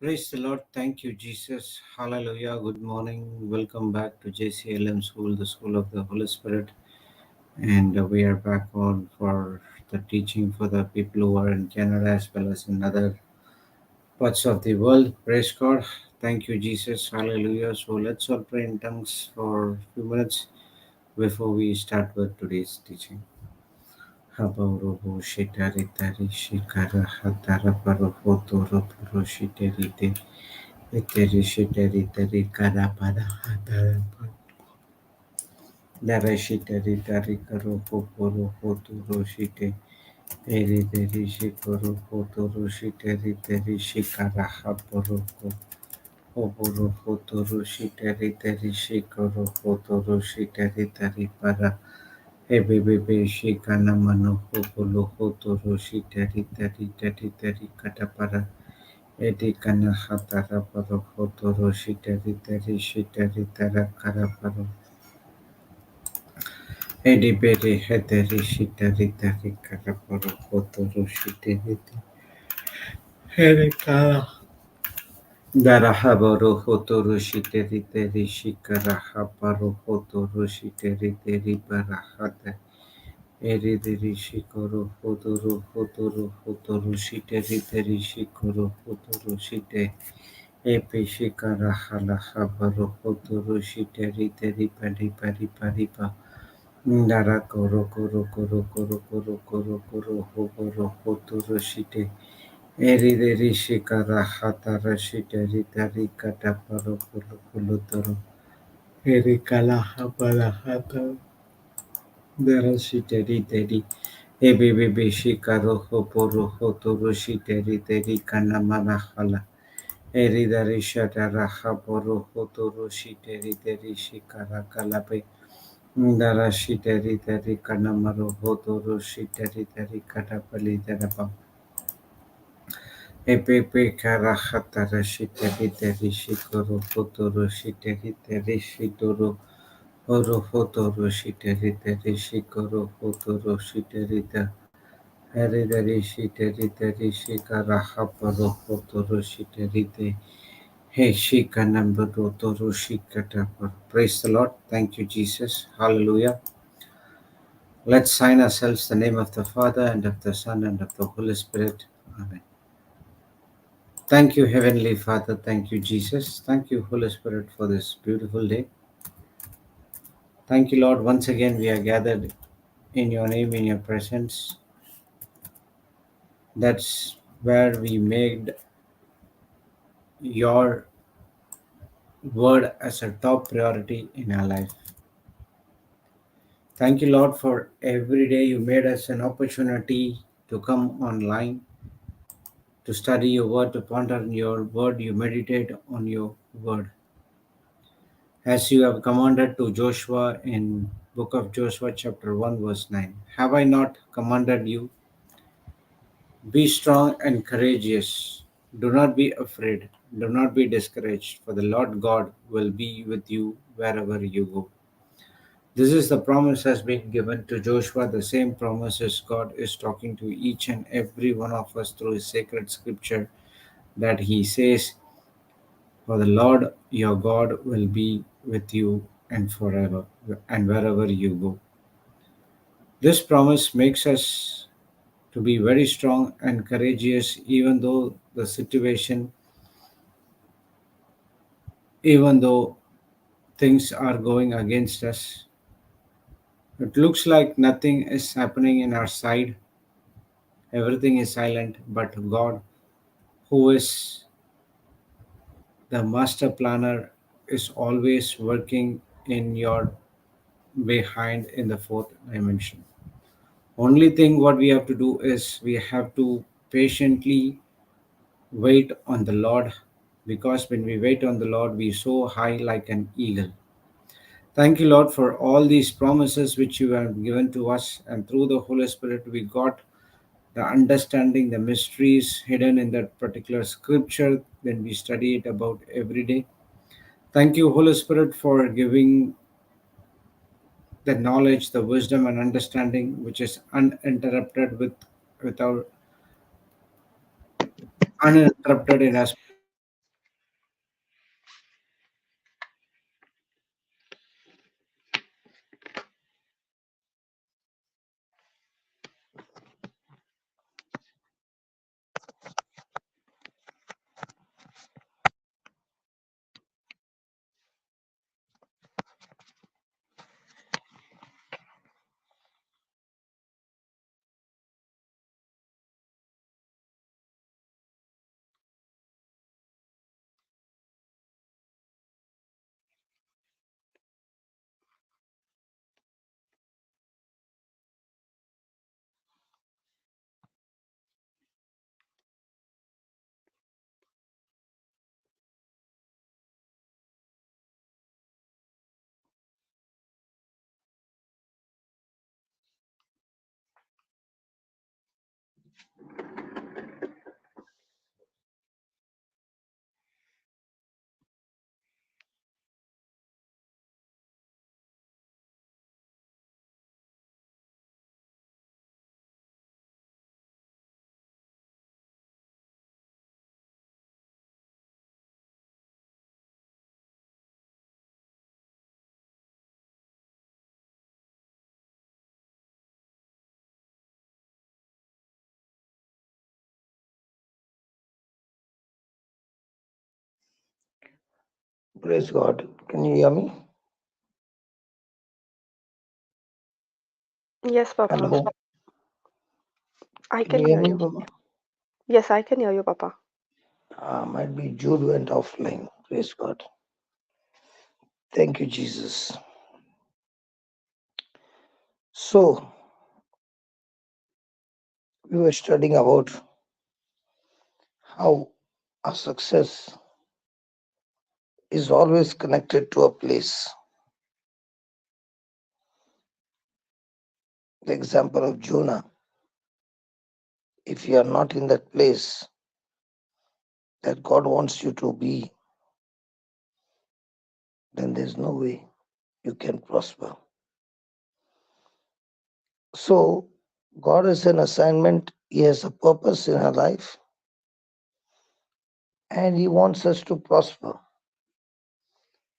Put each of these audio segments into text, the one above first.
Praise the Lord. Thank you, Jesus. Hallelujah. Good morning. Welcome back to JCILM School, the School of the Holy Spirit. And we are back on for the teaching for the people who are in Canada as well as in other parts of the world. Praise God. Thank you, Jesus. Hallelujah. So let's all pray in tongues for a few minutes before we start with today's teaching. Habaurobo shitari tari shikara hatara parofoto ropuro shiteri te. Eteri shiteri teri karapara hatara dara shiteri tari karo poporo fotoro shite eri teri shikoro fotoro shiteri teri shikara haporo poporo fotoro shiteri teri shikoro fotoro shiteri teri para ebebebe shikana mano popolo fotoro shiteri teri teri teri katapara Edi kana hatara paro fotoro shiteri teri shiteri tera kara paro. Edi beri heteri shiteri teri kara paro fotoro shiteri teri kara. Dara habaro fotoro shiteri teri shikara haparo fotoro shiteri teri bara hata. Edi teri shikoro fotoro shiteri teri shikoro fotoro shite. Epe shikara hala habaro fotoro shiteri teri pari pari pari pa. Ndara koro koro koro koro koro koro koro hoboro fotoro shite. Eri deri shikara hatara shiteri teri kata paro polo polo toro. Eri kala habara hatara. Dara shiteri teri. Ebe bebe shikaro hoporo fotoro shiteri teri kana mana hala. Eridari shatara haporo fotoro shiteri teri shikara kalape. Ndara shiteri teri kanamaro fotoro shiteri teri katapali terapa. Epepe kara hatara shiteri teri shikoro fotoro shiteri teri shitoro. Oro fotoro shiteri teri shikoro fotoro shiteri teri. Eridari shiteri teri shikara haporo fotoro shiteri teri. Hey, Shika number Toro Shikata. Praise the Lord. Thank you, Jesus. Hallelujah. Let's sign ourselves the name of the Father and of the Son and of the Holy Spirit. Amen. Thank you, Heavenly Father. Thank you, Jesus. Thank you, Holy Spirit, for this beautiful day. Thank you, Lord. Once again, we are gathered in your name, in your presence. That's where we made your word as a top priority in our life. Thank you, Lord, for every day you made us an opportunity to come online, to study your word, to ponder on your word, you meditate on your word. As you have commanded to Joshua in book of Joshua chapter 1 verse 9. Have I not commanded you? Be strong and courageous. Do not be afraid. Do not be discouraged, for the Lord God will be with you wherever you go. This is the promise has been given to Joshua. The same promises God is talking to each and every one of us through his sacred scripture that he says, for the Lord your God will be with you and forever and wherever you go. This promise makes us to be very strong and courageous even though the situation, even though things are going against us. It looks like nothing is happening in our side. Everything is silent, but God, who is the master planner, is always working in your behind in the fourth dimension. Only thing what we have to do is we have to patiently wait on the Lord, because when we wait on the Lord, we soar high like an eagle. Thank you, Lord, for all these promises which you have given to us, and through the Holy Spirit, we got the understanding, the mysteries hidden in that particular scripture when we study it about every day. Thank you, Holy Spirit, for giving the knowledge, the wisdom, and understanding which is uninterrupted without uninterrupted in us. Praise God. Can you hear me? Yes, Papa. Hello. I Can can you hear hear me, you. Mama? Yes, I can hear you, Papa. Might be Jude went offline. Praise God. Thank you, Jesus. So, we were studying about how our success is always connected to a place. The example of Jonah. If you are not in that place that God wants you to be, then there's no way you can prosper. So, God has an assignment, He has a purpose in our life, and He wants us to prosper.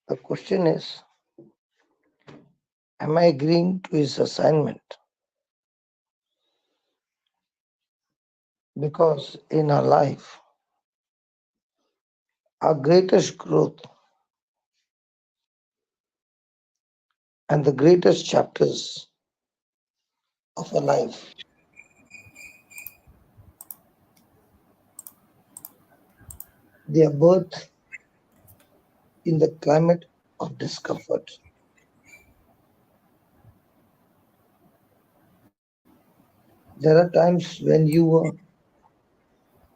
The question is, am I agreeing to His assignment? Because in our life, our greatest growth and the greatest chapters of our life, they are birthed in the climate of discomfort. There are times when you were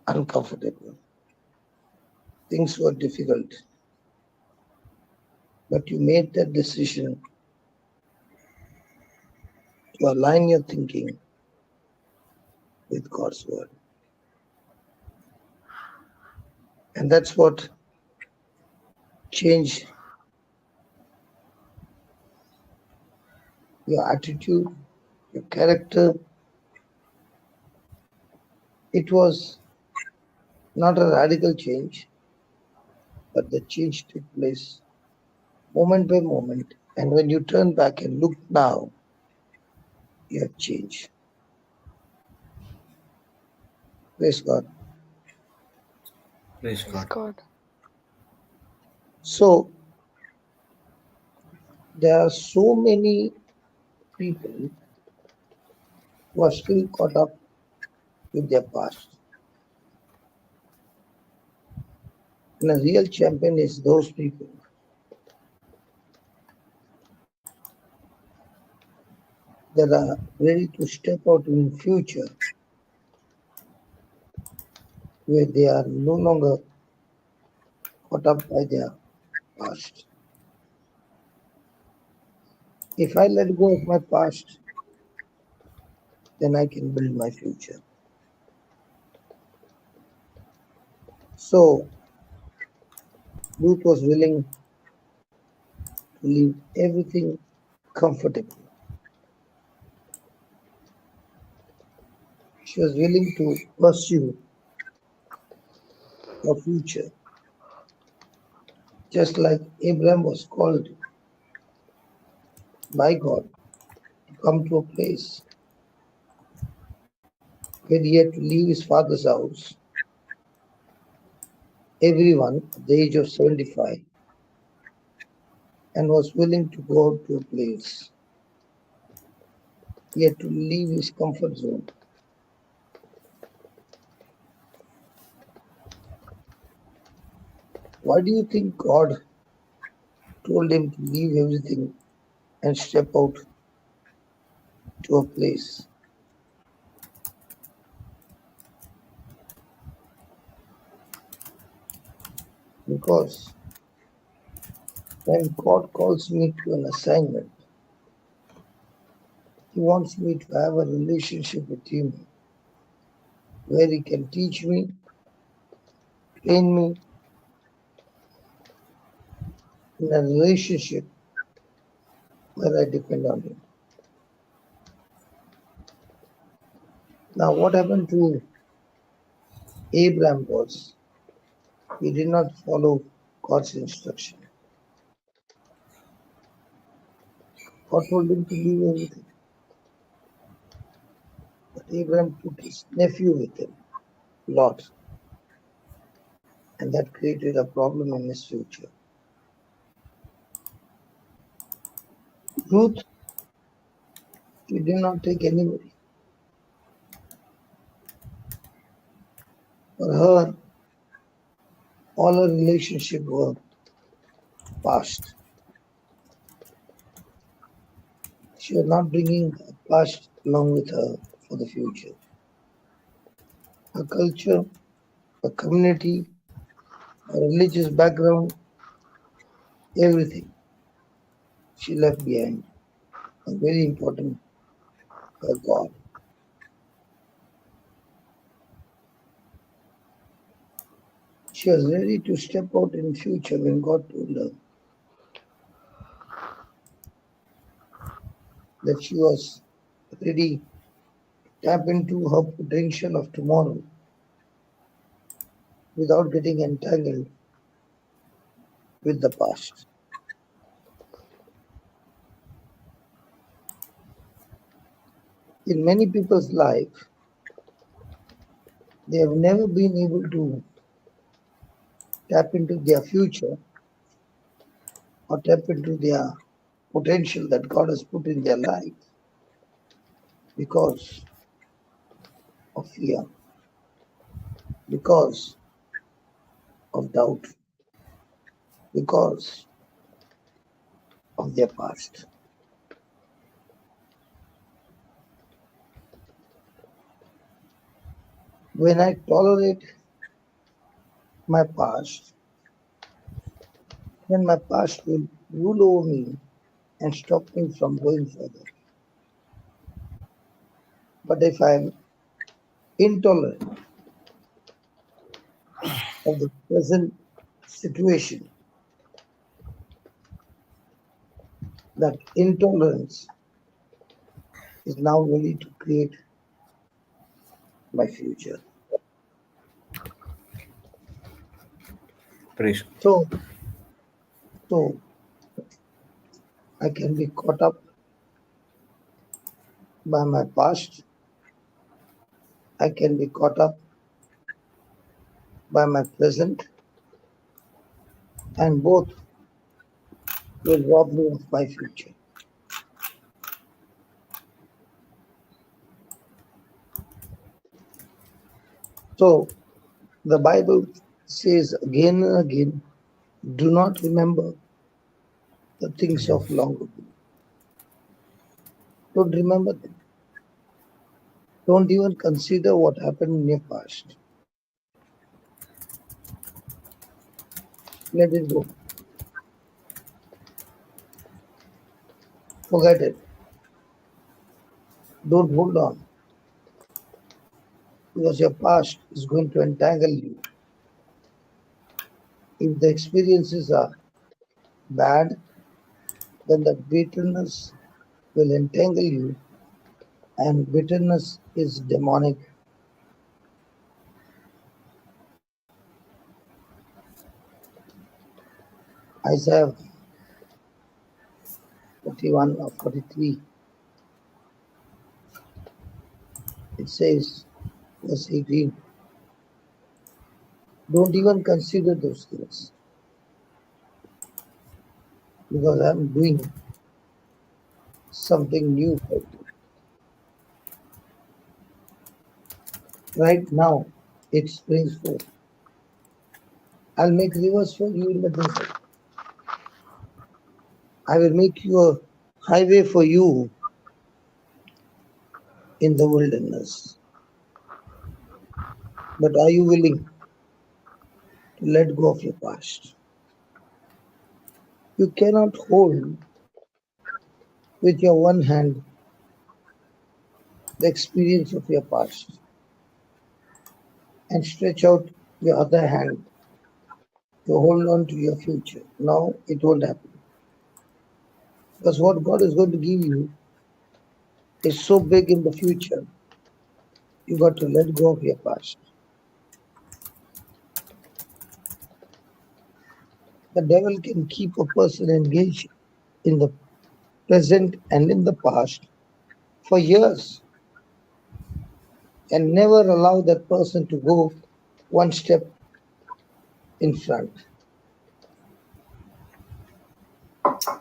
uncomfortable, things were difficult, but you made that decision to align your thinking with God's word. And that's what changed your attitude, your character. It was not a radical change, but the change took place moment by moment. And when you turn back and look now, you have changed. Praise God. Praise Praise God. God. So there are so many people who are still caught up with their past. And a real champion is those people that are ready to step out in future where they are no longer caught up by their past. If I let go of my past, then I can build my future. So Ruth was willing to leave everything comfortable. She was willing to pursue her future, just like Abraham was called by God to come to a place where he had to leave his father's house. Everyone at the age of 75 and was willing to go out to a place. He had to leave his comfort zone. Why do you think God told him to leave everything and step out to a place? Because when God calls me to an assignment, He wants me to have a relationship with Him where He can teach me, train me in a relationship where I depend on Him. Now, what happened to Abraham was he did not follow God's instruction. God told him to leave everything. But Abraham took his nephew with him, Lot, and that created a problem in his future. Ruth, she did not take anybody. For her, all her relationships were past. She was not bringing her past along with her for the future. Her culture, her community, her religious background, everything she left behind was very important for God. She was ready to step out in future when God told her that she was ready to tap into her potential of tomorrow without getting entangled with the past. In many people's life, they have never been able to tap into their future or tap into their potential that God has put in their life because of fear, because of doubt, because of their past. When I tolerate my past, then my past will rule over me and stop me from going further. But if I am intolerant of the present situation, that intolerance is now ready to create my future. Praise. So, so I can be caught up by my past. I can be caught up by my present, and both will rob me of my future. So the Bible says again and again, do not remember the things of long ago. Don't remember them. Don't even consider what happened in your past. Let it go. Forget it. Don't hold on because your past is going to entangle you If the experiences are bad, then the bitterness will entangle you, and bitterness is demonic. Isaiah 41 or 43, it says, verse 18, don't even consider those things because I'm doing something new for you. Right now, it springs forth. I'll make rivers for you in the desert. I will make you a highway for you in the wilderness. But are you willing to let go of your past? You cannot hold with your one hand the experience of your past and stretch out your other hand to hold on to your future. No, it won't happen. Because what God is going to give you is so big in the future, you got to let go of your past. The devil can keep a person engaged in the present and in the past for years and never allow that person to go one step in front.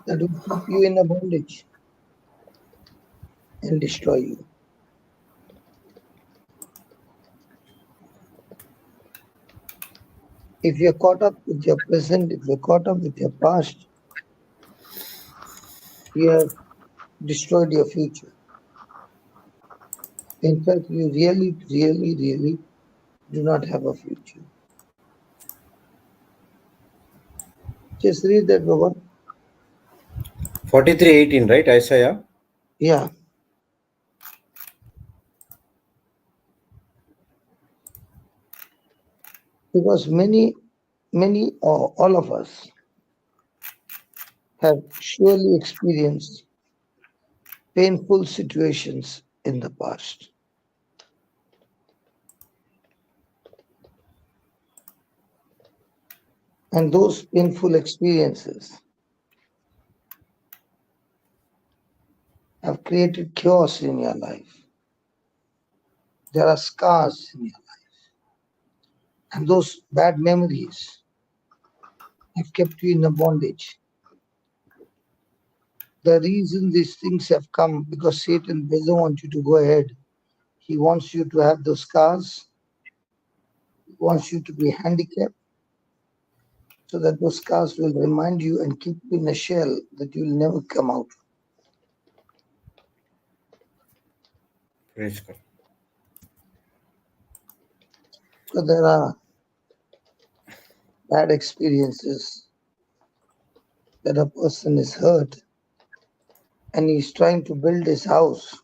That will keep you in a bondage and destroy you. If you're caught up with your present, if you're caught up with your past, you have destroyed your future. In fact, you really, really, really do not have a future. Just read that, Robert. 43:18, right, Isaiah? Yeah, because many or all of us have surely experienced painful situations in the past. And those painful experiences have created chaos in your life. There are scars in your life. And those bad memories have kept you in a bondage. The reason these things have come because Satan doesn't want you to go ahead. He wants you to have those scars. He wants you to be handicapped so that those scars will remind you and keep you in a shell that you will never come out. Praise God. So there are bad experiences that a person is hurt and he's trying to build his house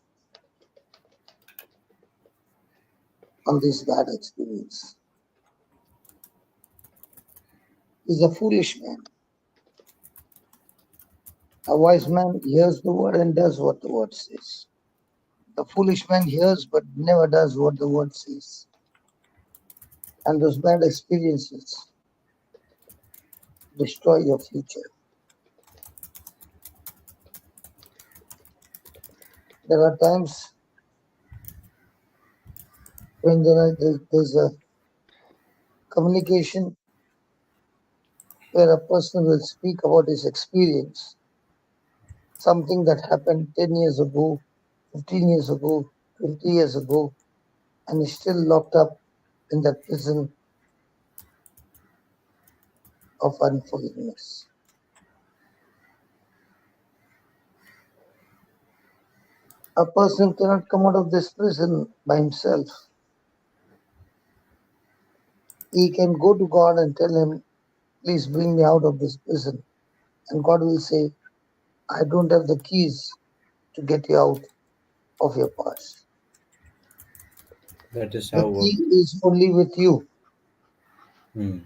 on this bad experience. He's a foolish man. A wise man hears the word and does what the word says. The foolish man hears but never does what the word says. And those bad experiences destroy your future. There are times when there's a communication where a person will speak about his experience, something that happened 10 years ago, 15 years ago, 20 years ago, and is still locked up in that prison of unforgiveness. A person cannot come out of this prison by himself. He can go to God and tell him, please bring me out of this prison. And God will say, I don't have the keys to get you out of your past. That is The how. key is only with you. Hmm.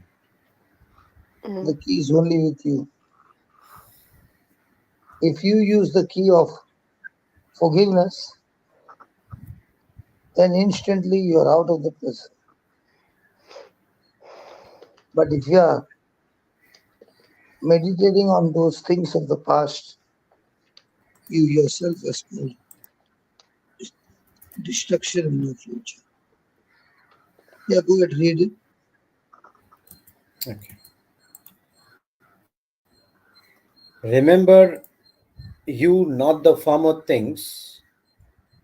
The key is only with you. If you use the key of forgiveness, then instantly you're out of the prison. But if you are meditating on those things of the past, you yourself are spelling destruction in your future. Yeah, go ahead, read it. Okay. Remember you not the former things,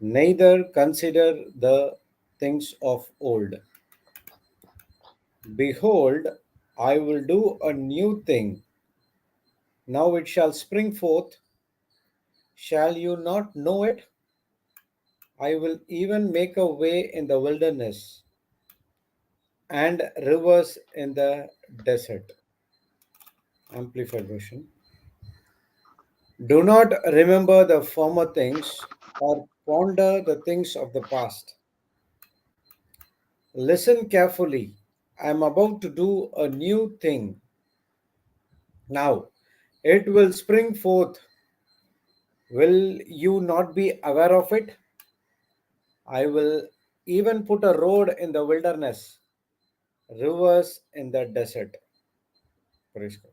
neither consider the things of old. Behold, I will do a new thing. Now it shall spring forth. Shall you not know it? I will even make a way in the wilderness and rivers in the desert. Amplified version. Do not remember the former things or ponder the things of the past. Listen carefully. I am about to do a new thing. Now it will spring forth. Will you not be aware of it? I will even put a road in the wilderness, rivers in the desert. Praise God.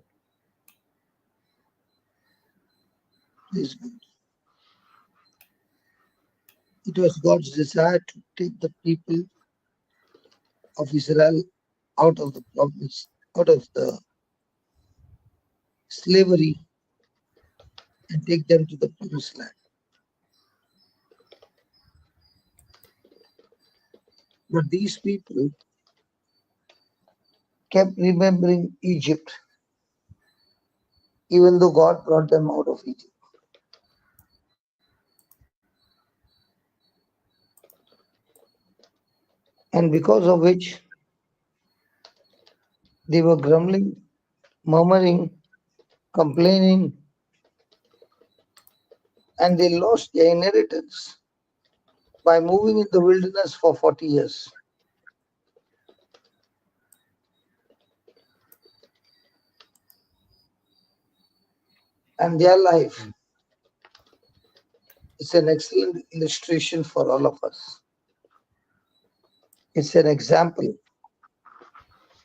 Please go. It was God's desire to take the people of Israel out of the province, out of the slavery, and take them to the promised land. But these people kept remembering Egypt, even though God brought them out of Egypt. And because of which they were grumbling, murmuring, complaining, and they lost their inheritance by moving in the wilderness for 40 years. And their life is an excellent illustration for all of us. It's an example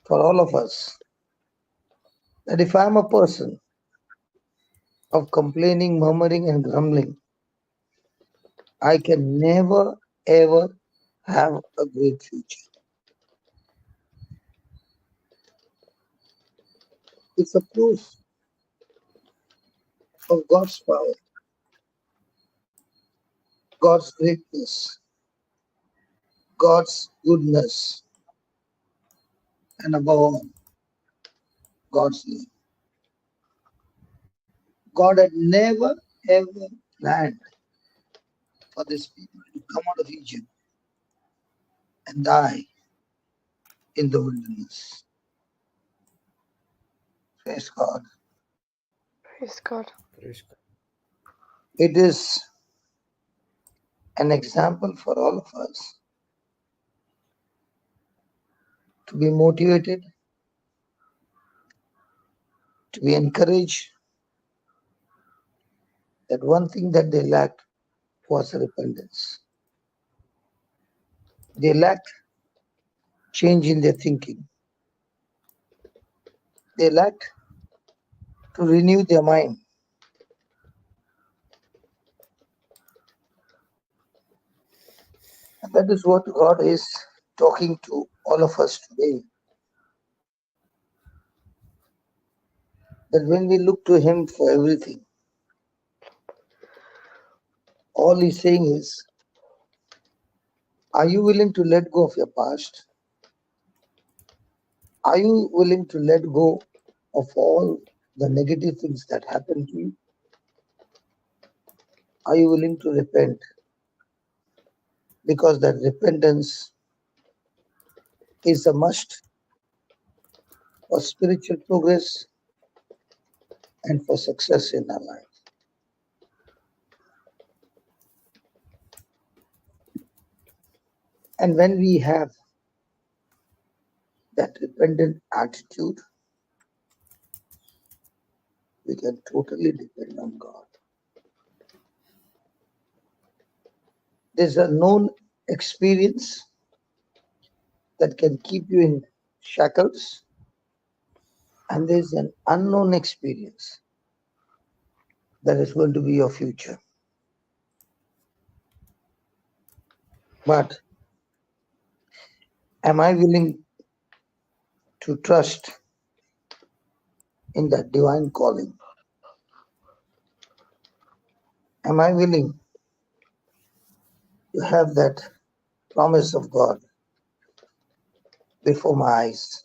for all of us that if I'm a person of complaining, murmuring, and grumbling, I can never ever have a great future. It's a proof of God's power, God's greatness, God's goodness, and above all, God's love. God had never ever planned for these people to come out of Egypt and die in the wilderness. Praise God. Praise God. Praise God. It is an example for all of us to be motivated, to be encouraged that one thing that they lacked was repentance. They lacked change in their thinking. They lacked to renew their mind. And that is what God is talking to all of us today. That when we look to Him for everything, all He's saying is, are you willing to let go of your past? Are you willing to let go of all the negative things that happened to you? Are you willing to repent? Because that repentance is a must for spiritual progress and for success in our life. And when we have that repentant attitude, we can totally depend on God. There's a known experience that can keep you in shackles, and there's an unknown experience that is going to be your future. But am I willing to trust in that divine calling? Am I willing to have that promise of God before my eyes?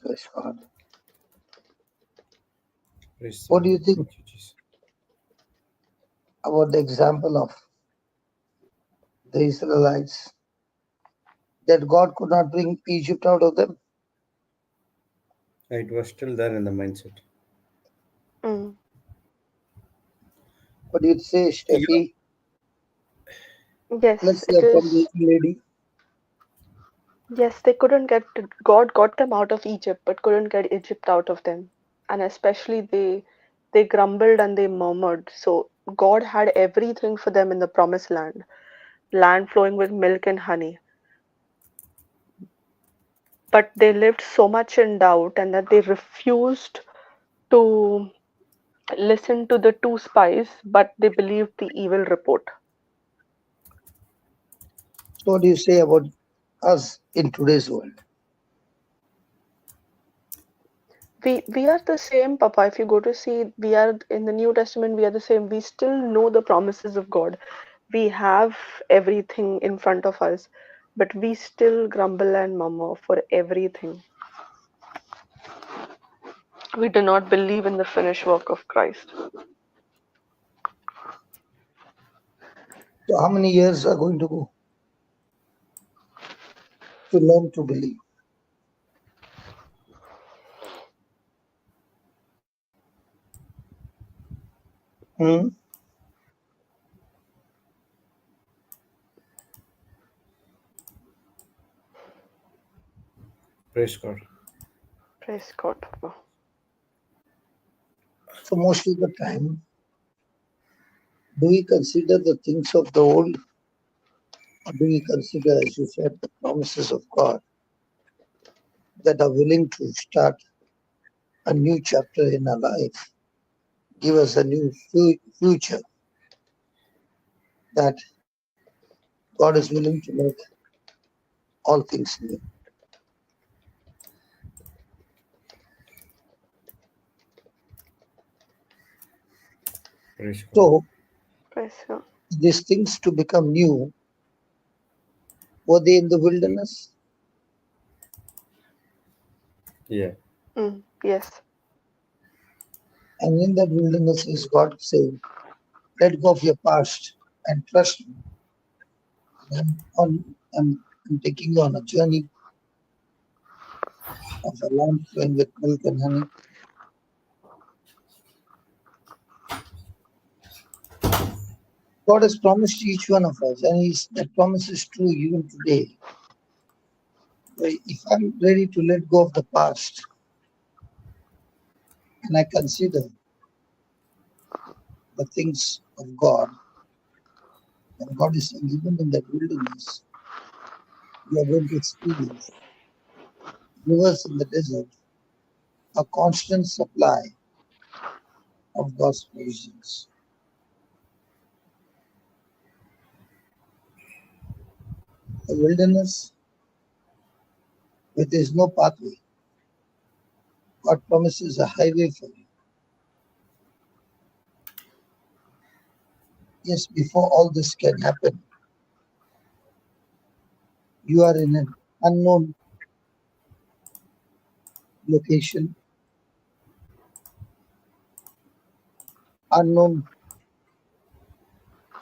Praise God. Praise the What do Lord. you think Thank you, Jesus. about the example of the Israelites that God could not bring Egypt out of them? It was still there in the mindset. Mm. What do you say, Yeah. Steffi? Yes, Let's it hear from the is. lady. Yes, they couldn't get God got them out of Egypt, but couldn't get Egypt out of them. And especially they grumbled and they murmured. So God had everything for them in the promised land, land flowing with milk and honey. But they lived so much in doubt and that they refused to listen to the two spies, but they believed the evil report. So what do you say about us in today's world? We are the same, Papa. If you go to see, we are in the New Testament, we are the same. We still know the promises of God. We have everything in front of us, but we still grumble and murmur for everything. We do not believe in the finished work of Christ. So how many years are going to go to learn to believe? Hmm? Praise God. Praise God, Papa. So most of the time, do we consider the things of the old, or do we consider, as you said, the promises of God that are willing to start a new chapter in our life, give us a new future, that God is willing to make all things new? Praise God. So Praise God. these things to become new, were they in the wilderness? Yeah. Yes. And in that wilderness is God saying, let go of your past and trust me. I'm taking you on a journey of a land flowing with milk and honey. God has promised each one of us, and that promise is true even today. If I'm ready to let go of the past and I consider the things of God, and God is saying, even in that wilderness, you are going to experience rivers in the desert, a constant supply of God's provisions. The wilderness, where there is no pathway, God promises a highway for you. Yes, before all this can happen, you are in an unknown location, unknown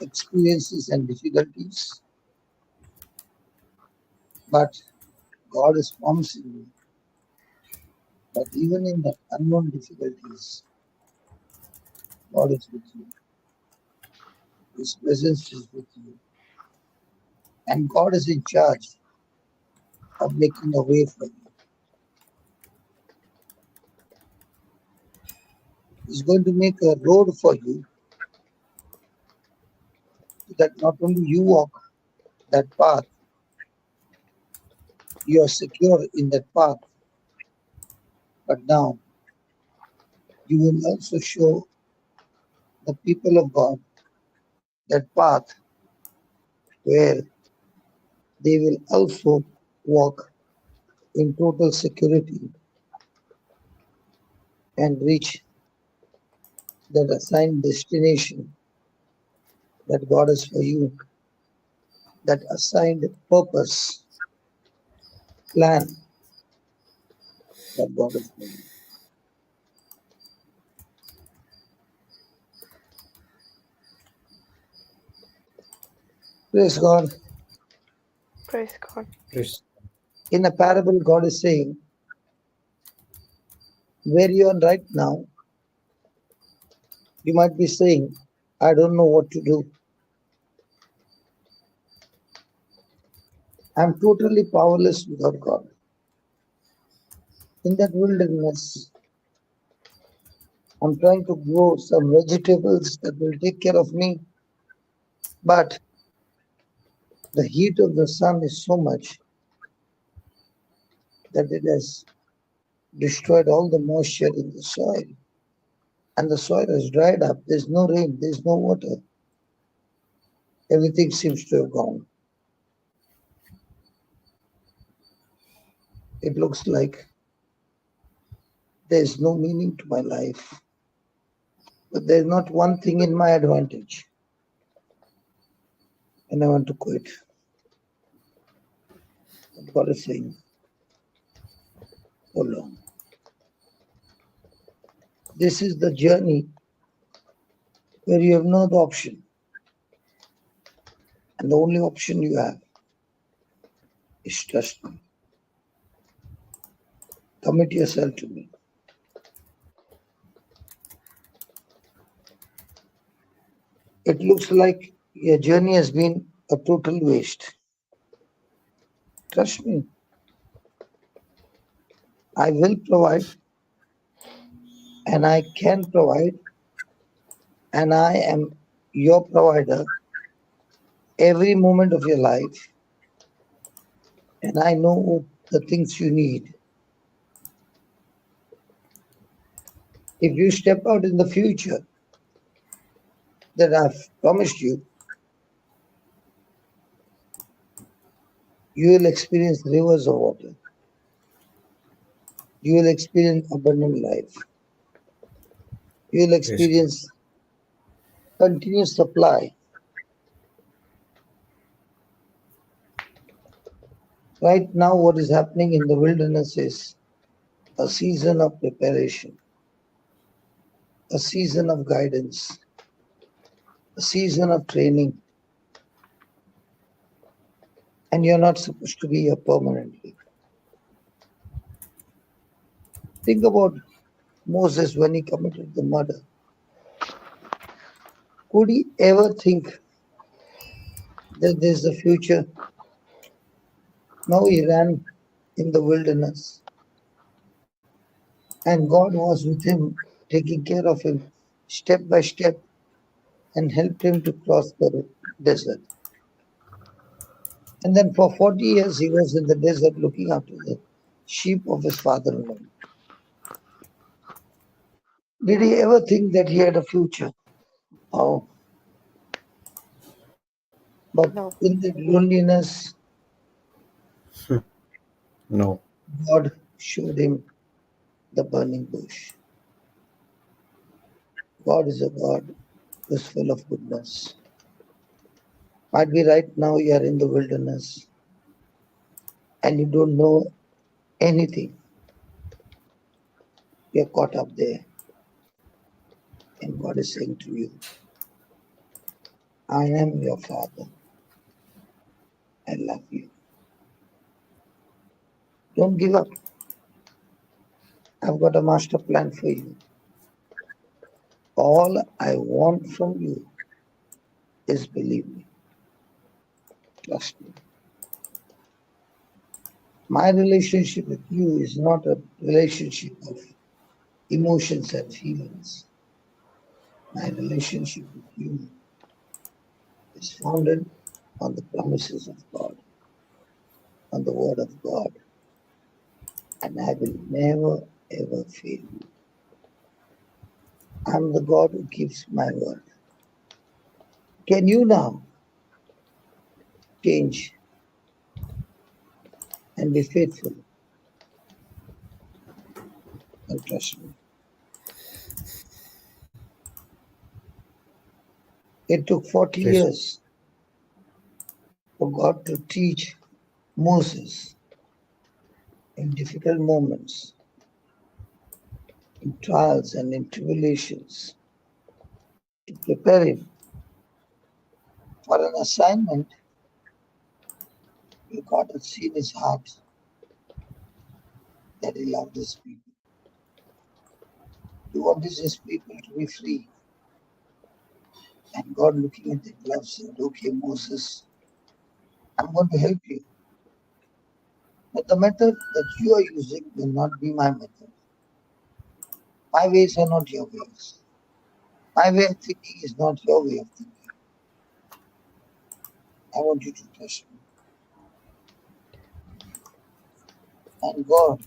experiences and difficulties, but God is promising you that even in the unknown difficulties, God is with you. His presence is with you. And God is in charge of making a way for you. is going to make a road for you so that not only you walk that path, you are secure in that path, but now you will also show the people of God that path where they will also walk in total security and reach that assigned destination that God has for you, that assigned purpose, plan that God has for you. Praise God. Praise God. Praise. In a parable, God is saying, where you are right now, you might be saying, I don't know what to do. I'm totally powerless without God. In that wilderness, I'm trying to grow some vegetables that will take care of me, but the heat of the sun is so much that it has destroyed all the moisture in the soil, and the soil has dried up. There's no rain, there's no water. Everything seems to have gone. It looks like there's no meaning to my life, but there's not one thing in my advantage, and I want to quit. But God is saying, hold on. This is the journey where you have no other option, and the only option you have is trust me. Commit yourself to me. It looks like your journey has been a total waste. Trust me, I will provide, and I can provide, and I am your provider every moment of your life, and I know the things you need. If you step out in the future that I've promised you, you will experience rivers of water. You will experience abundant life. You will Praise God. experience continuous supply. Right now, what is happening in the wilderness is a season of preparation, a season of guidance, a season of training, and you're not supposed to be here permanently. Think about Moses when he committed the murder. Could he ever think that there's a future? No, he ran in the wilderness, and God was with him, taking care of him step by step and helped him to cross the desert. And then for 40 years, he was in the desert looking after the sheep of his father in law. Did he ever think that he had a future? Oh, but No. in that loneliness, No. God showed him the burning bush. God is a God who is full of goodness. Might be right now you are in the wilderness and you don't know anything. You're caught up there. And God is saying to you, I am your father. I love you. Don't give up. I've got a master plan for you. All I want from you is believe me, trust me. My relationship with you is not a relationship of emotions and feelings. My relationship with you is founded on the promises of God, on the word of God, and I will never ever fail you. I'm the God who keeps my word. Can you now change and be faithful and trust me? It took 40 Yes. years for God to teach Moses in difficult moments, in trials and in tribulations, to prepare him for an assignment where God had seen his heart that he loved his people. He wanted his people to be free. And God, looking at the glove, said, "Okay, Moses, I'm going to help you. But the method that you are using will not be my method. My ways are not your ways. My way of thinking is not your way of thinking. I want you to trust me." And God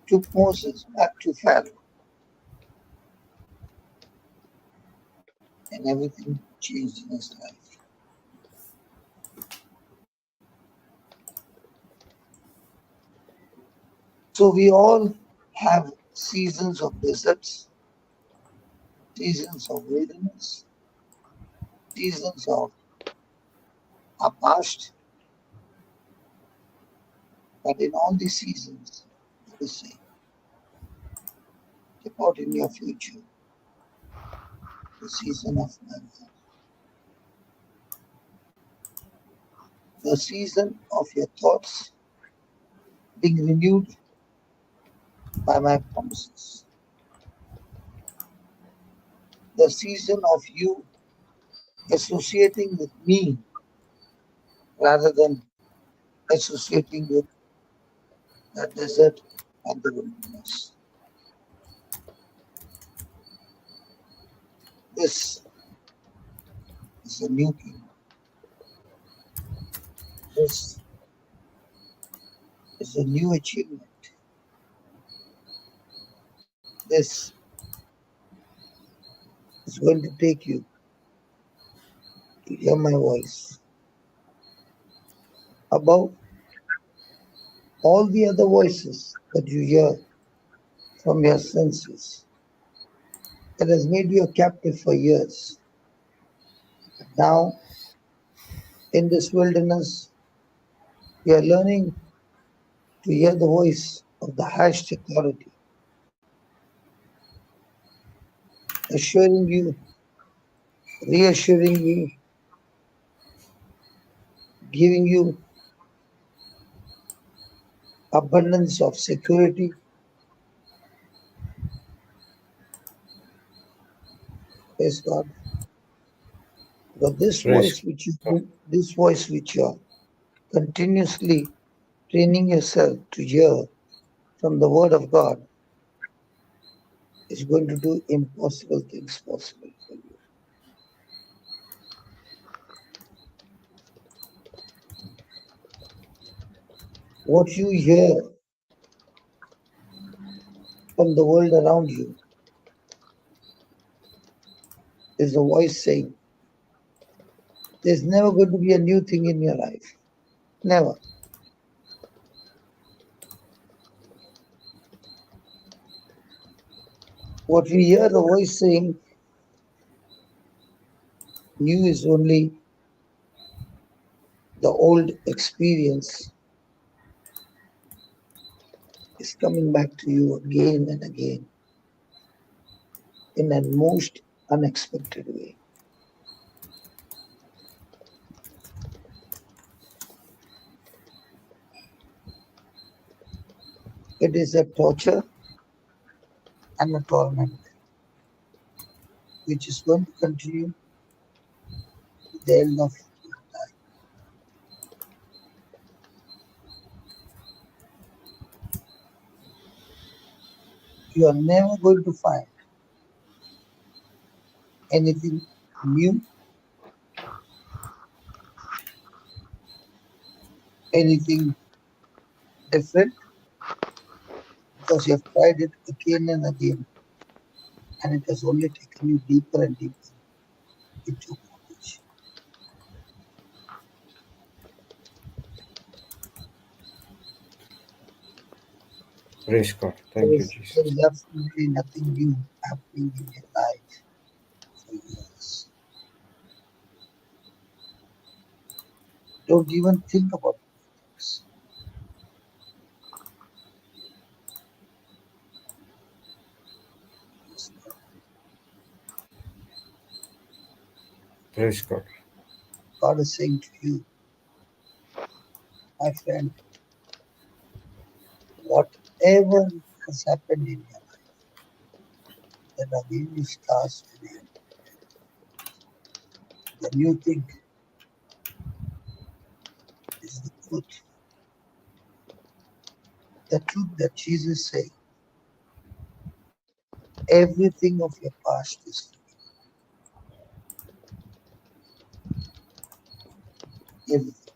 took Moses back to Pharaoh, and everything changed in his life. So we all have seasons of deserts, seasons of wilderness, seasons of our past, but in all these seasons, God is saying, step out in your future, the season of my word, the season of your thoughts being renewed by my promises, the season of you associating with me rather than associating with the desert and the wilderness. This is a new kingdom. This is a new achievement. This is going to take you to hear my voice above all the other voices that you hear from your senses that has made you a captive for years. Now, in this wilderness, we are learning to hear the voice of the highest authority, assuring you, reassuring you, giving you abundance of security. Praise God. But Praise. this voice which you are continuously training yourself to hear from the Word of God is going to do impossible things possible for you. What you hear from the world around you is a voice saying, there's never going to be a new thing in your life. Never. What we hear the voice saying, new is only the old experience is coming back to you again and again in a most unexpected way. It is a torture and a torment which is going to continue to the end of your life. You are never going to find anything new, anything different, because you have tried it again and again, and it has only taken you deeper and deeper into bondage. Praise God. There Thank you, is, there Jesus. is absolutely nothing new happening in your life for years. Don't even think about things. Praise God. God is saying to you, my friend, whatever has happened in your life, there are many scars today. The new thing is the truth. The truth that Jesus said, everything of your past is forgiven. Everything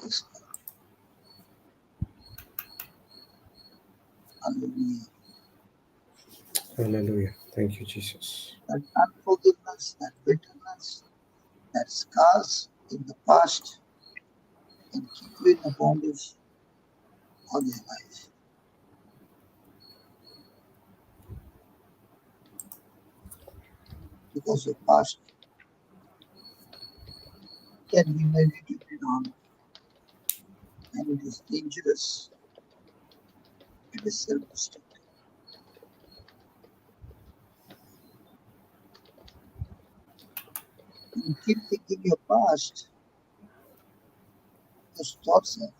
is hallelujah. Hallelujah. Thank you, Jesus. That unforgiveness, that bitterness, that scars in the past can keep you in a bondage all your life. Because your past can be meditated on, and it is dangerous. It is self-destructive. When you keep thinking your past, those thoughts are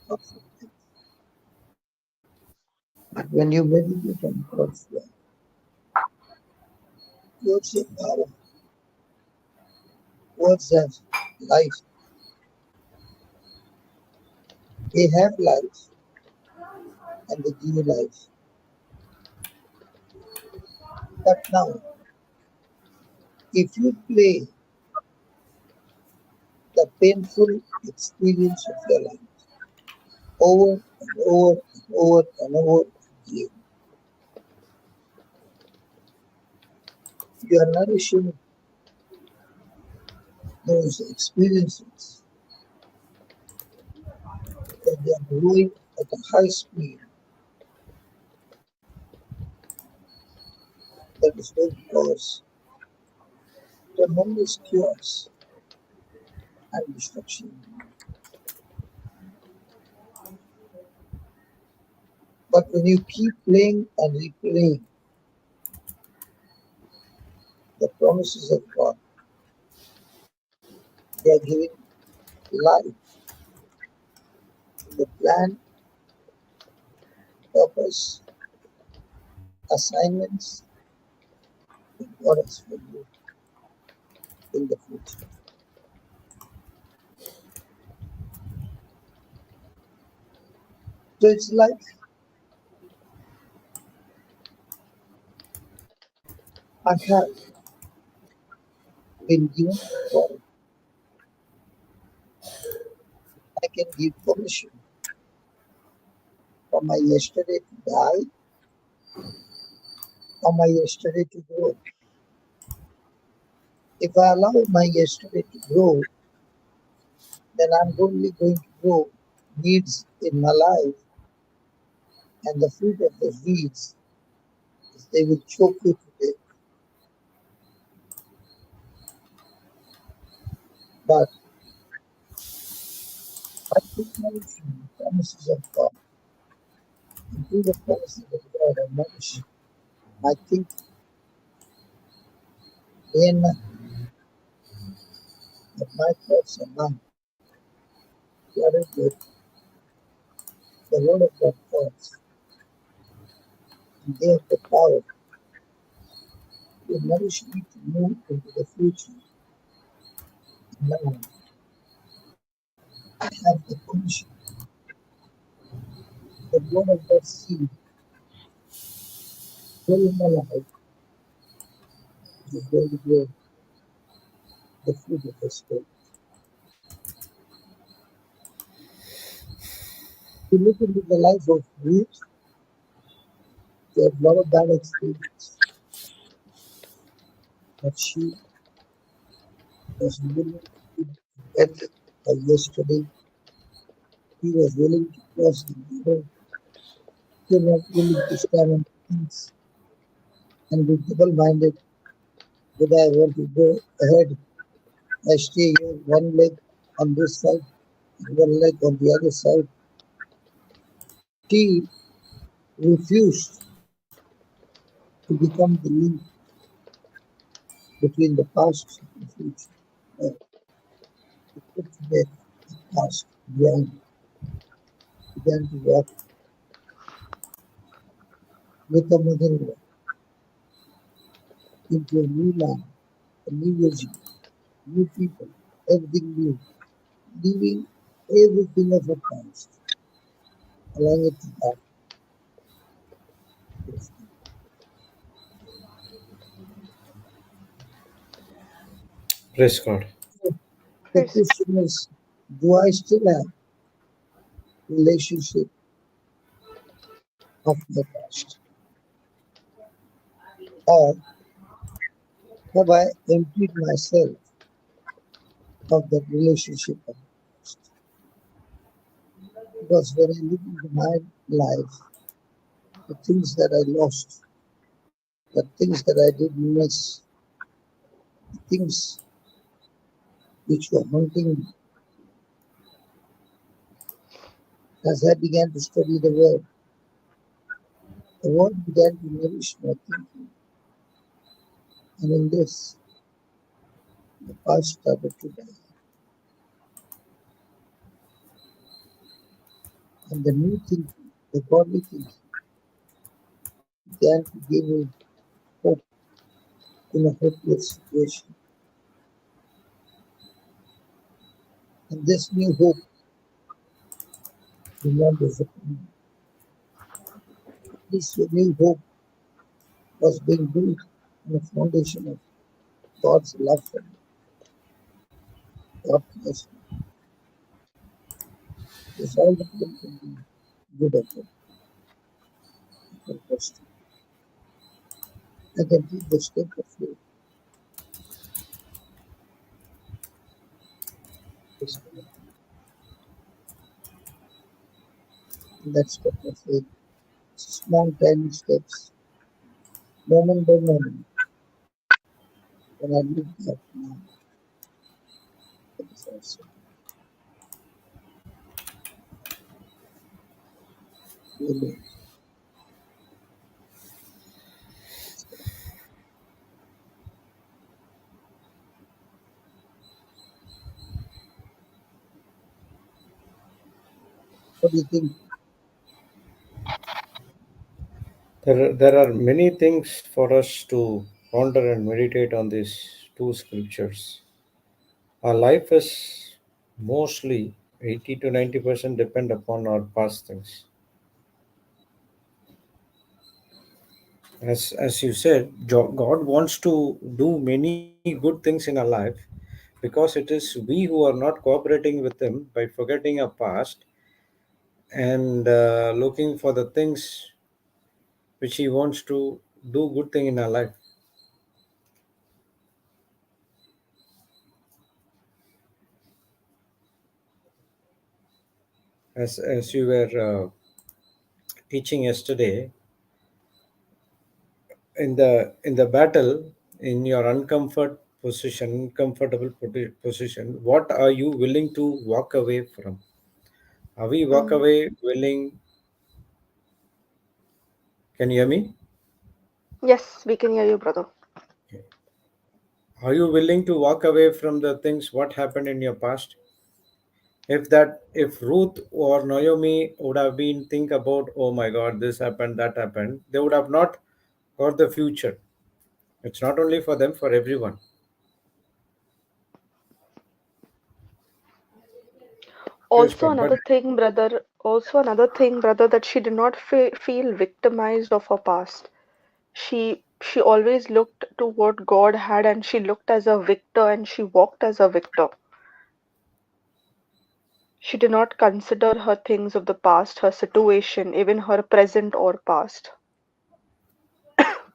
thoughts of death. But when you meditate on God's word, words have power, words have life. They have life and they give you life. But now, if you play the painful experience of your life over and over and over and over again, you are nourishing those experiences that they are growing at a high speed that is going to cause tremendous chaos and destruction. But when you keep playing and replaying the promises of God, they are giving life to the plan, purpose, assignments that God has for you in the future. So it's like I have been given authority. I can give permission for my yesterday to die, for my yesterday to grow. If I allow my yesterday to grow, then I'm only going to grow weeds in my life, and the fruit of the weeds is they will choke you to death. But I put nourish in the promises of God, and through the promises of God, I nourish my thinking day and night, that my thoughts are now flooded with the Word of God thoughts, and they have the power to nourish me to move into the future. And now I have the permission, the Word of God seed Still in my life is going to grow the fruit of the Spirit. If you look into the life of Ruth, she had a lot of bad experience, but she was willing to get by yesterday. He was willing to cross the border. He was not willing to stand on the fence and be double-minded. Whether I want to go ahead, I stay here, one leg on this side and one leg on the other side. She refused to become the link between the past and the future. No, she put to death the past behind, began to walk with her mother-in-law into a new land, a new vision, new people, everything new, leaving everything of her past, allowing it to die. Praise God. So the Praise question is, do I still have relationship of my past? Or have I emptied myself of that relationship of the past? Because when I look into my life, the things that I lost, the things that I did miss, the things which were haunting me, as I began to study the word began to nourish my thinking. And in this, the past started to die. And the new thinking, the godly thinking, began to give me hope in a hopeless situation. And this new hope did not disappoint me. This new hope was being built on the foundation of God's love for me, God cares for me. It's all that one can do. Good at it. I can trust Him. I can take the step of faith. And that step of faith, small tiny steps, moment by moment. When I look back now, it is awesome. Really. What do you think? There are many things for us to ponder and meditate on these two scriptures. Our life is mostly 80 to 90% depend upon our past things. As you said, God wants to do many good things in our life because it is we who are not cooperating with Him by forgetting our past and looking for the things which He wants to do good thing in our life. As you were teaching yesterday, in the battle, in your uncomfortable position, what are you willing to walk away from? Are we walk Mm. away willing? Can you hear me? Yes, we can hear you, brother. Okay. Are you willing to walk away from the things what happened in your past? If Ruth or Naomi would have been think about, oh my God, this happened, that happened, they would have not got the future. It's not only for them, for everyone. Praise Also God. But another thing, brother. Also another thing, brother, that she did not feel victimized of her past. She always looked to what God had, and she looked as a victor and she walked as a victor. She did not consider her things of the past, her situation, even her present or past.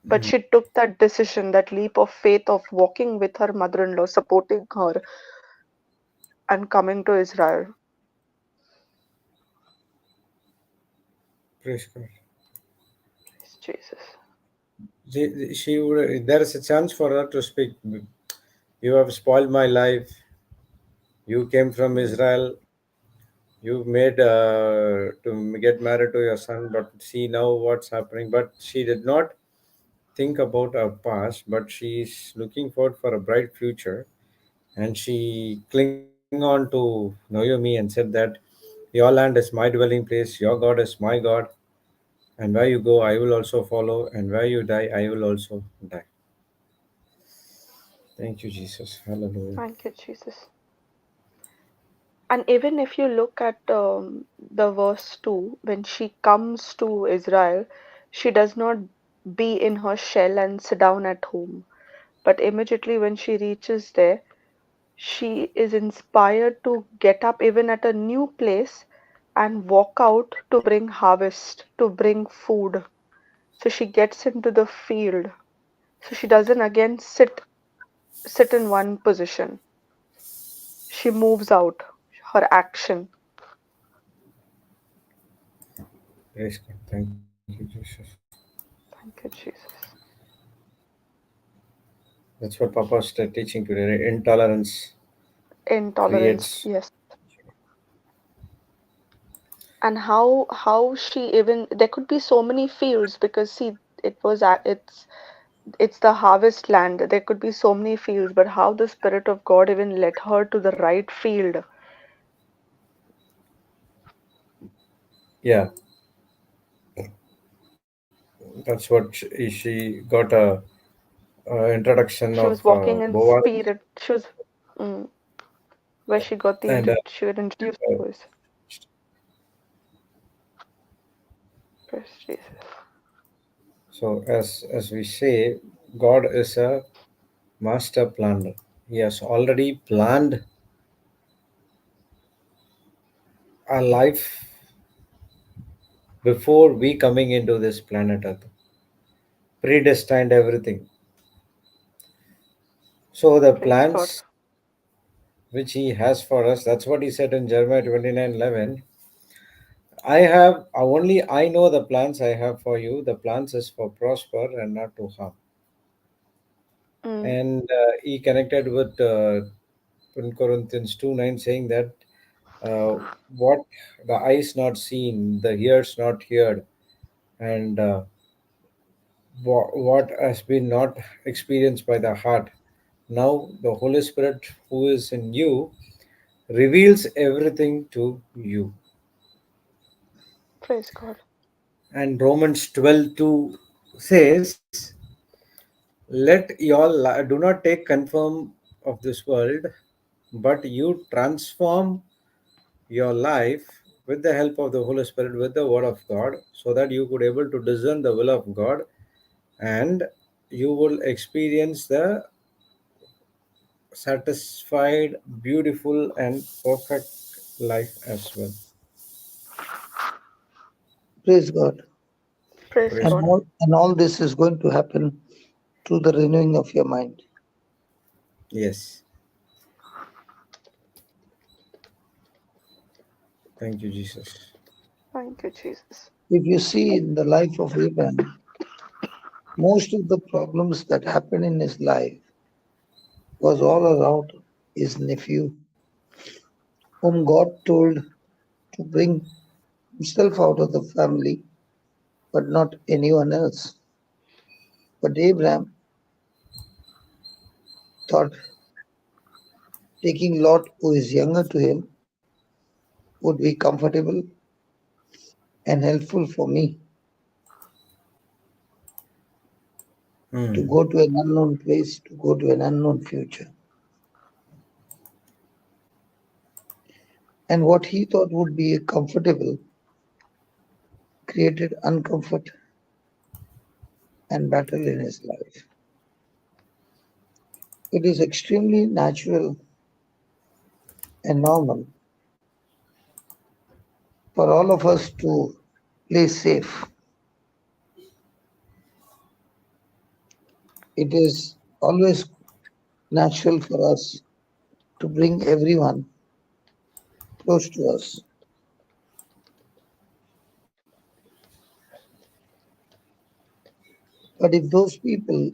But she took that decision, that leap of faith of walking with her mother-in-law, supporting her, and coming to Israel. Praise God. Praise Jesus. She would, there is a chance for her to speak. You have spoiled my life. You came from Mm. Israel. You made to get married to your son, but see now what's happening. But she did not think about her past, but she's looking forward for a bright future, and she cling on to Naomi and said that your land is my dwelling place, your God is my God, and where you go, I will also follow, and where you die, I will also die. Thank you, Jesus. Hallelujah. Thank you, Jesus. And even if you look at the verse 2, when she comes to Israel, she does not be in her shell and sit down at home. But immediately when she reaches there, she is inspired to get up even at a new place and walk out to bring harvest, to bring food. So she gets into the field. So she doesn't again sit in one position. She moves out, her action. Praise God. Thank you, Jesus. Thank you, Jesus. That's what Papa started teaching today. Right? Intolerance Intolerance, creates. yes. And how she even, there could be so many fields, because see, it's the harvest land. There could be so many fields, but how the Spirit of God even led her to the right field. Yeah, that's what she got a introduction She of was walking in Boaz, spirit. She was mm, where she got the and she got introduced uh, to us. Praise Jesus. so as we say, God is a master planner. He has already planned our life before we coming into this planet Earth. Predestined everything. So the Praise God. plans which He has for us, that's what He said in Jeremiah 29:11. I have only I know the plans I have for you. The plans is for prosper and not to harm. Mm, And he connected with 1 Corinthians 2:9, saying that uh, what the eyes not seen, the ears not heard, and what has been not experienced by the heart. Now the Holy Spirit who is in you reveals everything to you. praise God. And Romans 12:2 says, let do not take confirm of this world, but you transform your life with the help of the Holy Spirit, with the Word of God, so that you could able to discern the will of God, and you will experience the satisfied, beautiful, and perfect life as well. Praise God. Praise Praise God. God. And all this is going to happen through the renewing of your mind. Yes. Thank you, Jesus. Thank you, Jesus. If you see in the life of Abraham, most of the problems that happened in his life was all around his nephew, whom God told to bring himself out of the family, but not anyone else. But Abraham thought taking Lot, who is younger to him, would be comfortable and helpful for me to Hmm. go to an unknown place, to go to an unknown future. And what he thought would be comfortable created uncomfort. and battle in his life. It is extremely natural and normal for all of us to play safe. It is always natural for us to bring everyone close to us. But if those people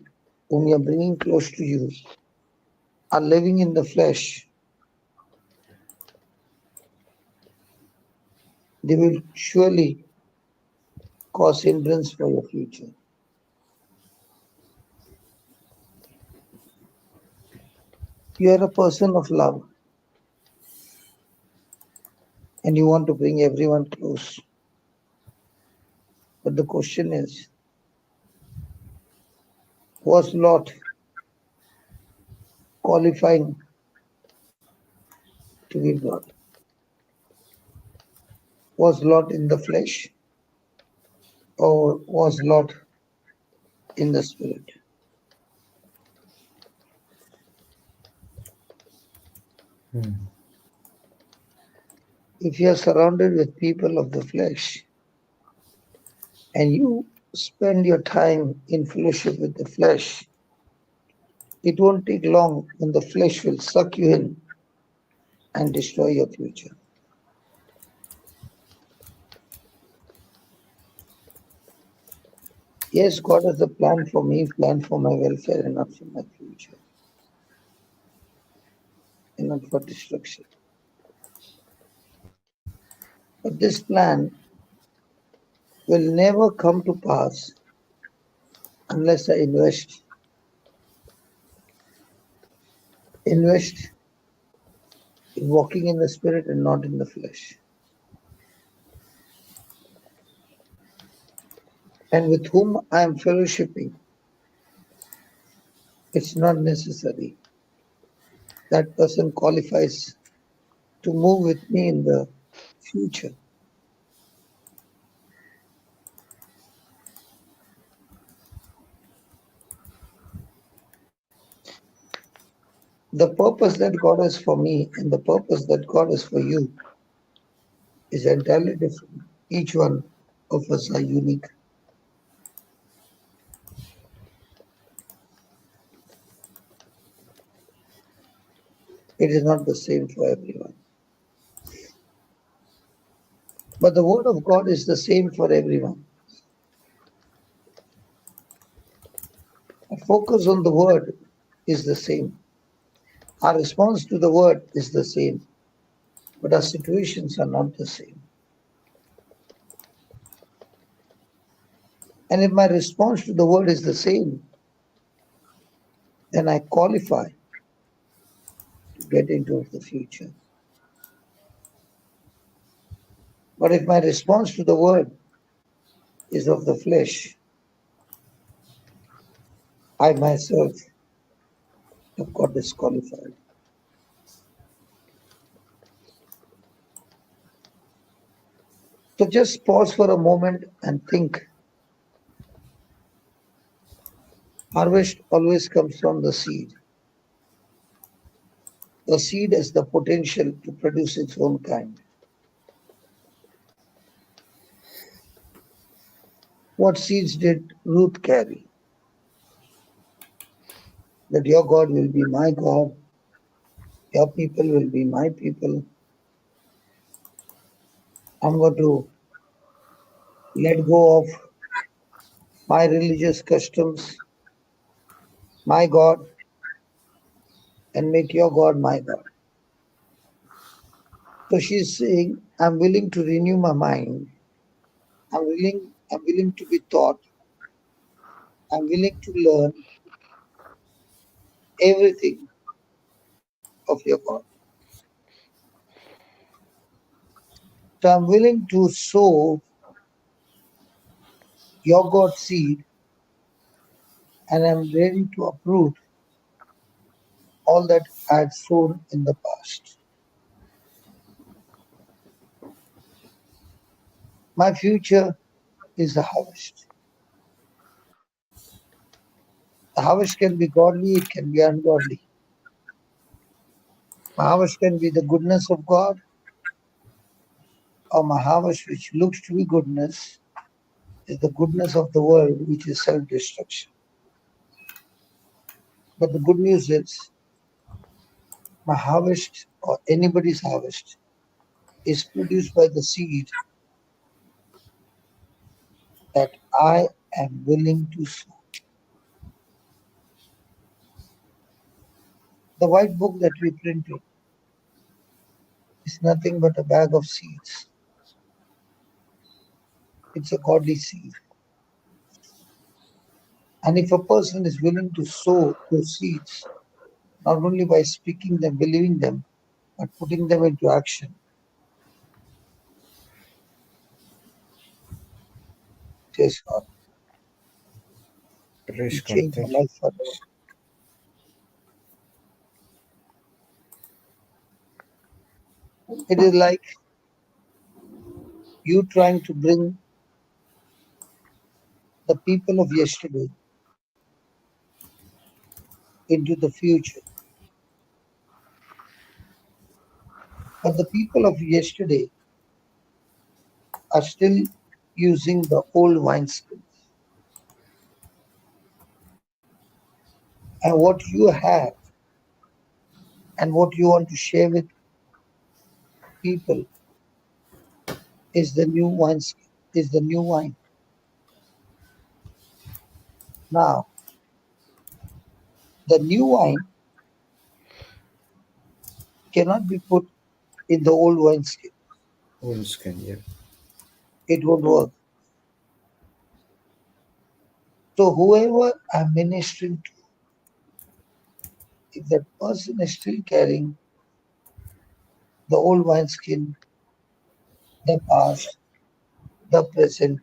whom you are bringing close to you are living in the flesh, they will surely cause hindrance for your future. You are a person of love and you want to bring everyone close. But the question is, was Lot qualifying to be brought? Was Lot in the flesh or was Lot in the spirit? Hmm. If you are surrounded with people of the flesh and you spend your time in fellowship with the flesh, it won't take long when the flesh will suck you in and destroy your future. Yes, God has a plan for me, plan for my welfare and not for my future, and not for destruction. But this plan will never come to pass unless I invest in walking in the spirit and not in the flesh. And with whom I am fellowshipping, it's not necessary that person qualifies to move with me in the future. The purpose that God has for me and the purpose that God has for you is entirely different. Each one of us are unique. It is not the same for everyone. But the word of God is the same for everyone. Our focus on the word is the same. Our response to the word is the same, but our situations are not the same. And if my response to the word is the same, then I qualify to get into the future. But if my response to the word is of the flesh, I myself have got disqualified. So just pause for a moment and think. Harvest always comes from the seed. The seed has the potential to produce its own kind. What seeds did Ruth carry? That your God will be my God, your people will be my people. I'm going to let go of my religious customs, my God, and make your God my God. So she's saying, I'm willing to renew my mind. I'm willing to be taught. I'm willing to learn everything of your God. So I'm willing to sow your God seed and I'm ready to uproot all that I had sown in the past. My future is the harvest. The harvest can be godly, it can be ungodly. My harvest can be the goodness of God, or my harvest, which looks to be goodness, is the goodness of the world, which is self destruction. But the good news is, my harvest, or anybody's harvest, is produced by the seed that I am willing to sow. The white book that we printed is nothing but a bag of seeds. It's a godly seed. And if a person is willing to sow those seeds, not only by speaking them, believing them, but putting them into action, says God, Praise you God. change my Thank you. life forever. It is like you trying to bring the people of yesterday into the future. But the people of yesterday are still using the old wineskins. And what you have and what you want to share with people is the new wineskin, is the new wine. Now, the new wine cannot be put in the old wineskin. Old skin, yeah. It won't work. So whoever I'm ministering to, if that person is still carrying the old wineskin, the past, the present,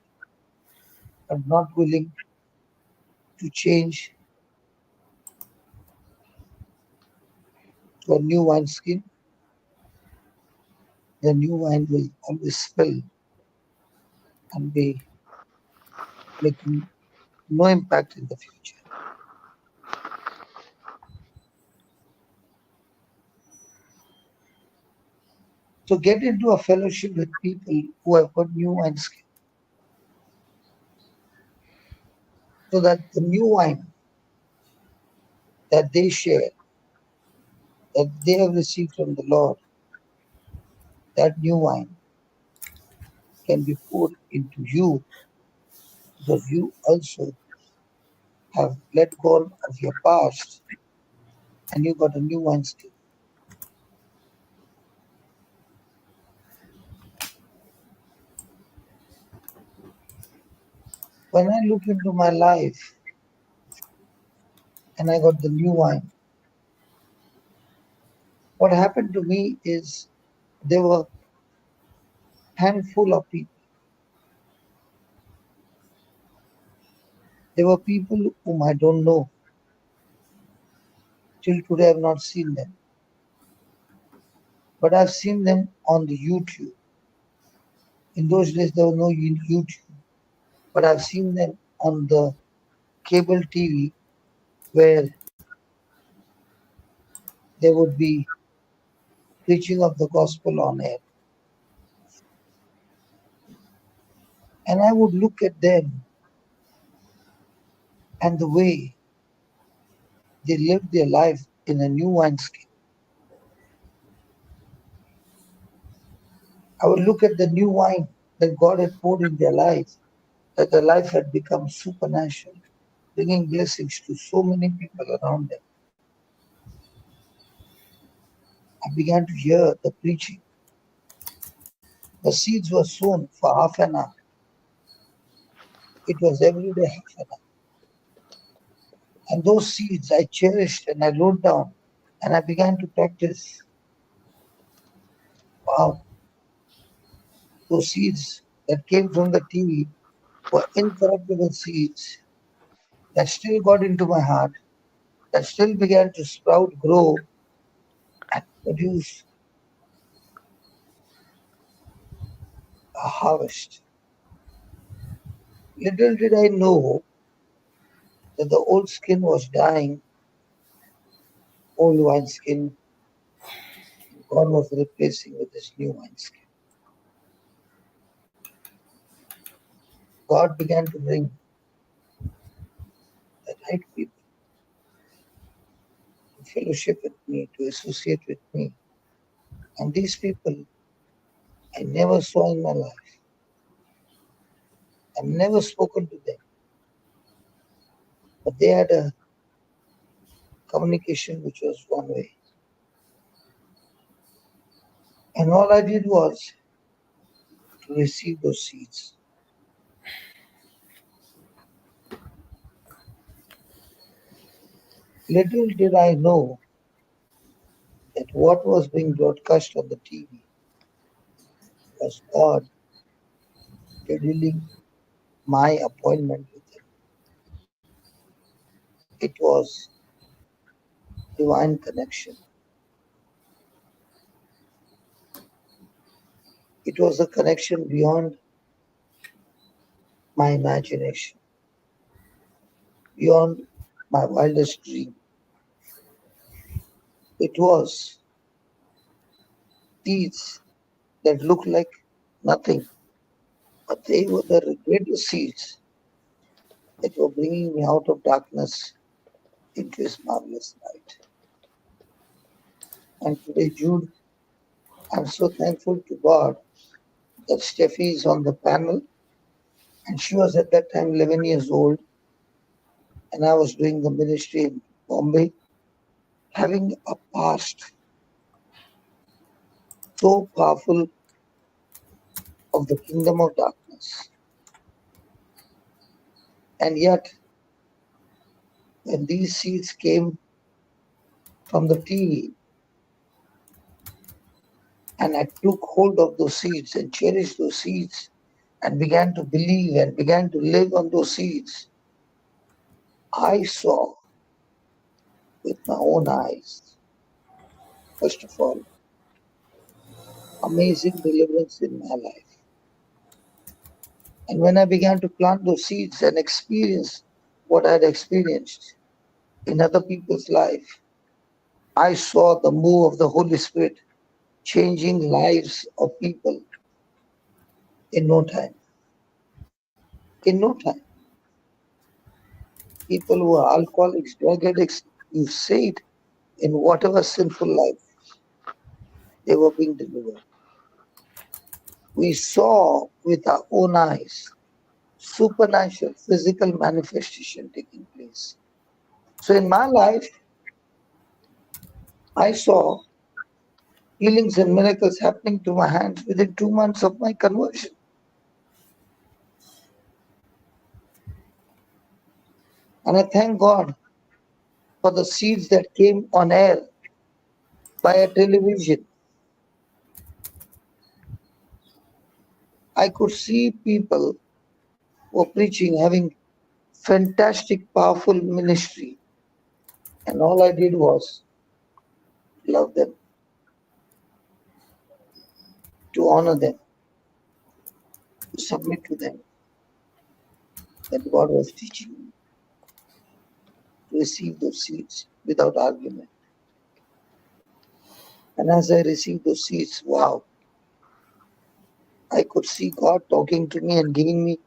are not willing to change to a new wineskin, the new wine will always spill and be making no impact in the future. So get into a fellowship with people who have got new wineskin, so that the new wine that they share, that they have received from the Lord, that new wine can be poured into you, because you also have let go of your past and you got a new wineskin. When I look into my life and I got the new wine, what happened to me is there were handful of people. There were people whom I don't know. Till today, I've not seen them. But I've seen them on the YouTube. In those days, there was no YouTube. But I've seen them on the cable TV where they would be preaching of the gospel on air. And I would look at them and the way they lived their life in a new wineskin. I would look at the new wine that God had poured in their life, that their life had become supernatural, bringing blessings to so many people around them. I began to hear the preaching. The seeds were sown for half an hour. It was every day half an hour. And those seeds I cherished and I wrote down and I began to practice. Wow, those seeds that came from the TV were incorruptible seeds that still got into my heart, that still began to sprout, grow, and produce a harvest. Little did I know that the old skin was dying, old wineskin, God was replacing with this new wineskin. God began to bring the right people to fellowship with me, to associate with me. And these people I never saw in my life. I've never spoken to them, but they had a communication which was one way. And all I did was to receive those seeds. Little did I know that what was being broadcast on the TV was God scheduling my appointment with Him. It was divine connection. It was a connection beyond my imagination, beyond my wildest dream. It was seeds that looked like nothing, but they were the greater seeds that were bringing me out of darkness into His marvelous light. And today, Jude, I'm so thankful to God that Steffi is on the panel, and she was at that time 11 years old, and I was doing the ministry in Bombay, having a past so powerful of the kingdom of darkness. And yet, when these seeds came from the TV, and I took hold of those seeds and cherished those seeds and began to believe and began to live on those seeds, I saw with my own eyes, first of all, amazing deliverance in my life. And when I began to plant those seeds and experience what I had experienced in other people's life, I saw the move of the Holy Spirit changing lives of people in no time. In no time. People who are alcoholics, drug addicts, you say it, in whatever sinful life, they were being delivered. We saw with our own eyes supernatural physical manifestation taking place. So in my life, I saw healings and miracles happening to my hands within 2 months of my conversion. And I thank God for the seeds that came on air via television. I could see people who were preaching, having fantastic, powerful ministry. And all I did was love them, to honor them, to submit to them, that God was teaching me to receive those seeds without argument. And as I received those seeds, wow, I could see God talking to me and giving me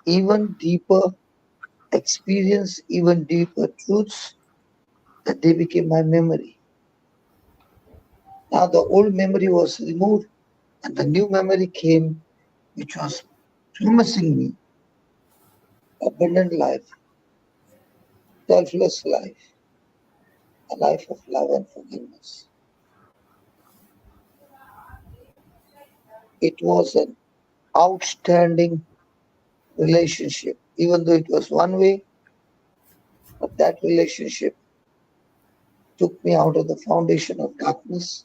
even deeper experience, even deeper truths, that they became my memory. Now the old memory was removed and the new memory came, which was promising me abundant life, selfless life, a life of love and forgiveness. It was an outstanding relationship, even though it was one way, but that relationship took me out of the foundation of darkness,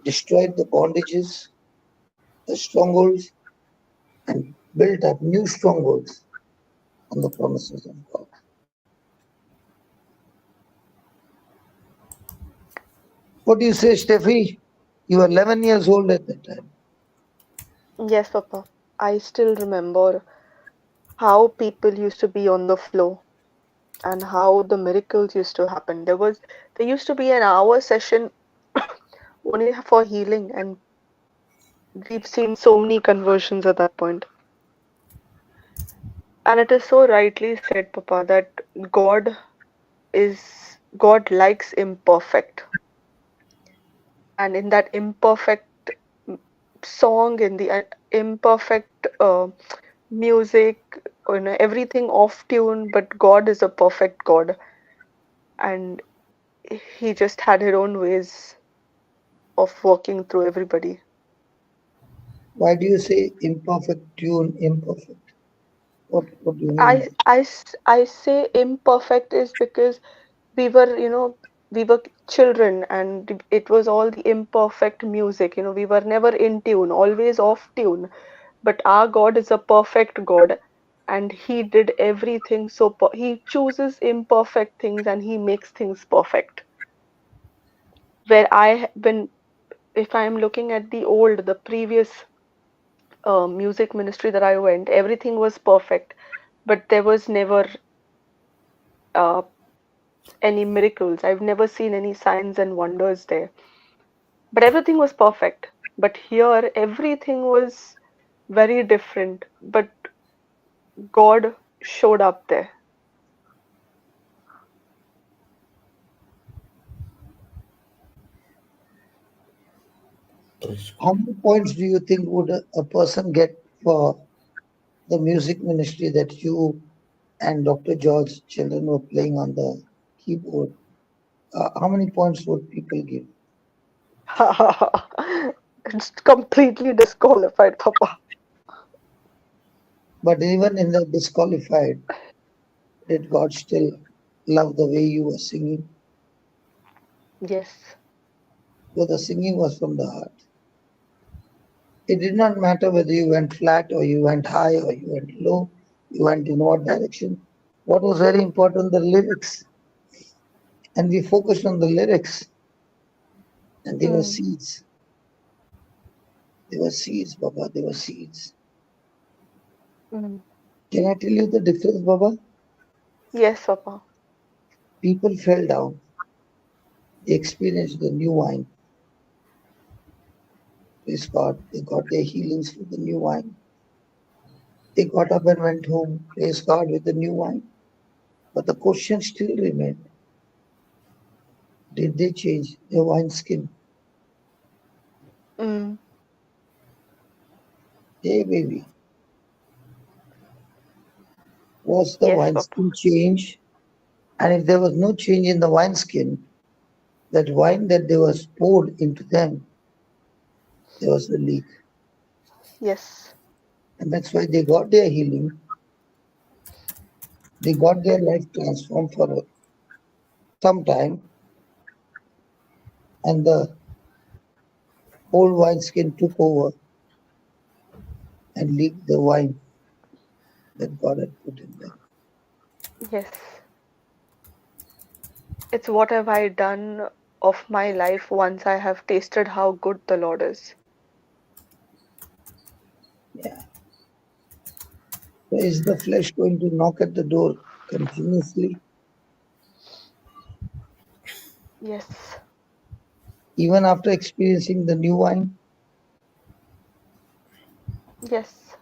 destroyed the bondages, the strongholds, and built up new strongholds on the promises of God. What do you say, Steffi? You were 11 years old at that time. Yes, Papa. I still remember how people used to be on the floor. and how the miracles used to happen. There used to be an hour session only for healing, and we've seen so many conversions at that point. And it is so rightly said, Papa, that God God likes imperfect, and in that imperfect mm, song, in the imperfect music, everything off tune, but God is a perfect God, and He just had His own ways of working through everybody. Why do you say imperfect tune, imperfect? What do you mean by I say imperfect is because we were, we were children, and it was all the imperfect music. We were never in tune, always off tune. But our God is a perfect God, and He did everything He chooses imperfect things and He makes things perfect. When if I'm looking at the previous music ministry that I went, everything was perfect, but there was never uh, any miracles. I've never seen any signs and wonders there. But everything was perfect. But here, everything was very different. But God showed up there. how many points do you think would a person get for the music ministry that you and Dr. George's children were playing on the keyboard? How many points would people give? It's completely disqualified, Papa. But even in the disqualified, did God still love the way you were singing? Yes. Because the singing was from the heart. It did not matter whether you went flat or you went high or you went low, you went in what direction. What was very important, the lyrics. And we focused on the lyrics, and they were Mm, seeds. They were seeds, Baba. They were seeds. mm. Can I tell you the difference, Baba? Yes, Papa. People fell down. They experienced the new wine. Praise God. They got their healings with the new wine. They got up and went home. Praise God with the new wine. But the question still remained, did they change their wineskin? Mm. Hey, baby, was the Yes, Papa. wineskin changed? And if there was no change in the wineskin, that wine that there was poured into them, there was a leak. Yes. And that's why they got their healing. They got their life transformed for some time, and the old wineskin took over and leaked the wine that God had put in them. Yes. It's what have I done of my life once I have tasted how good the Lord is. Yeah. So is the flesh going to knock at the door continuously, Yes. even after experiencing the new wine? Yes.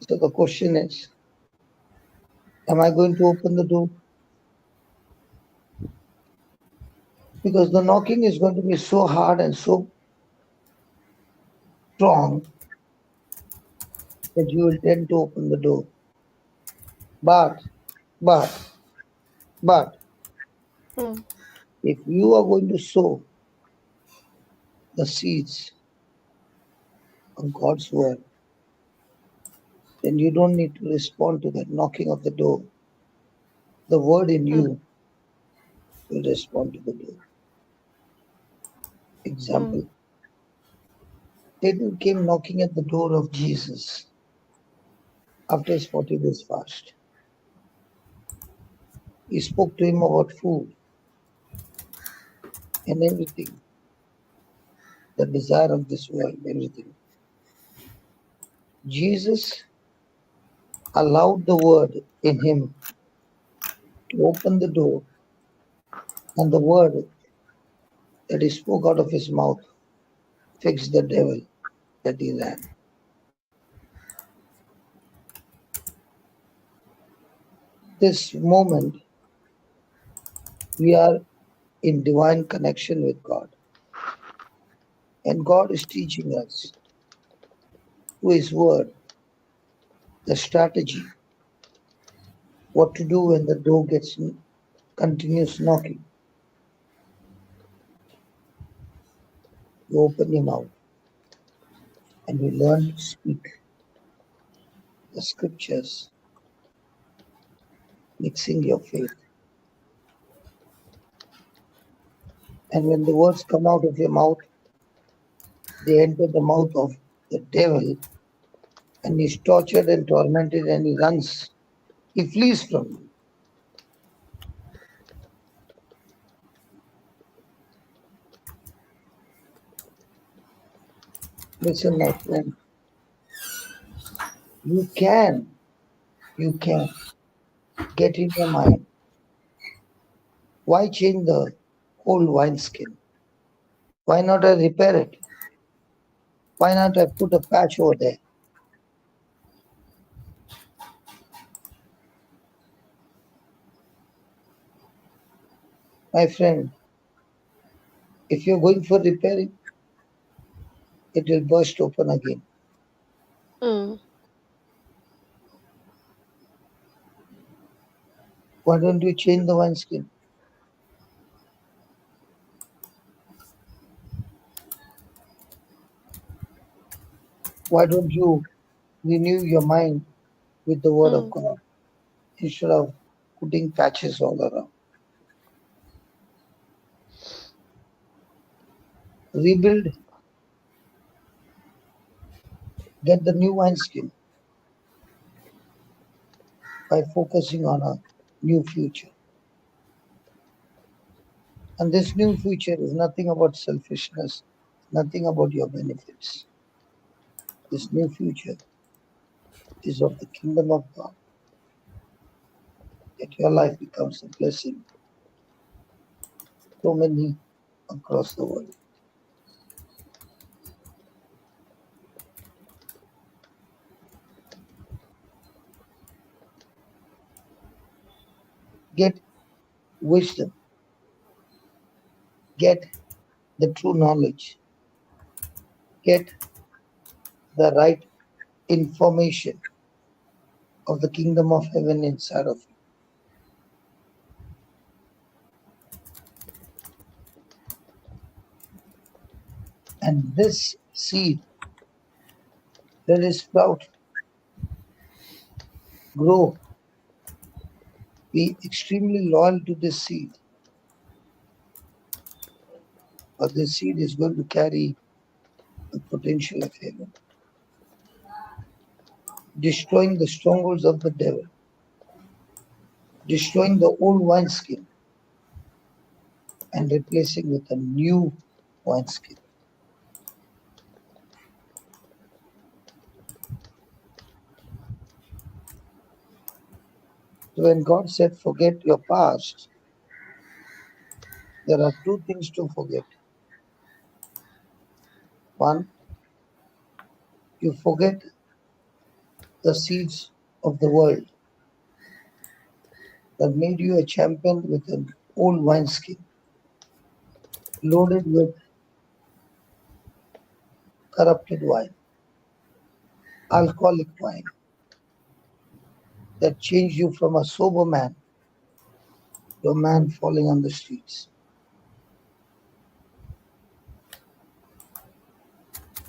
So the question is, am I going to open the door? Because the knocking is going to be so hard and so strong that you will tend to open the door. But, but, but, Mm, if you are going to sow the seeds of God's word, then you don't need to respond to that knocking of the door. The word in mm, you will respond to the door. mm, Example, Satan came knocking at the door of Jesus after his 40 days fast. He spoke to him about food and everything, the desire of this world, everything. Jesus allowed the word in him to open the door, and the word that he spoke out of his mouth fixed the devil that he ran. This moment, we are in divine connection with God, and God is teaching us through his word the strategy, what to do when the door gets continuous knocking. You open your mouth and you learn to speak the scriptures, mixing your faith. And when the words come out of your mouth, they enter the mouth of the devil, and he's tortured and tormented, and he runs. He flees from you. Listen, my friend, you can, you can get in your mind. Why change the whole wineskin? Why not I repair it? Why not I put a patch over there? My friend, if you're going for repairing, it will burst open again. Mm. Why don't you change the wineskin? Why don't you renew your mind with the word of Mm. God instead of putting patches all around? Rebuild, get the new wineskin by focusing on a new future. And this new future is nothing about selfishness, nothing about your benefits. This new future is of the kingdom of God, that your life becomes a blessing to many across the world. Get wisdom, get the true knowledge, get the right information of the kingdom of heaven inside of you. And this seed, let it sprout, grow, be extremely loyal to this seed, but this seed is going to carry the potential of heaven, destroying the strongholds of the devil, destroying the old wineskin and replacing with a new wineskin. So when God said, forget your past, there are two things to forget. One, you forget the seeds of the world that made you a champion with an old wineskin loaded with corrupted wine, alcoholic wine, that changed you from a sober man to a man falling on the streets.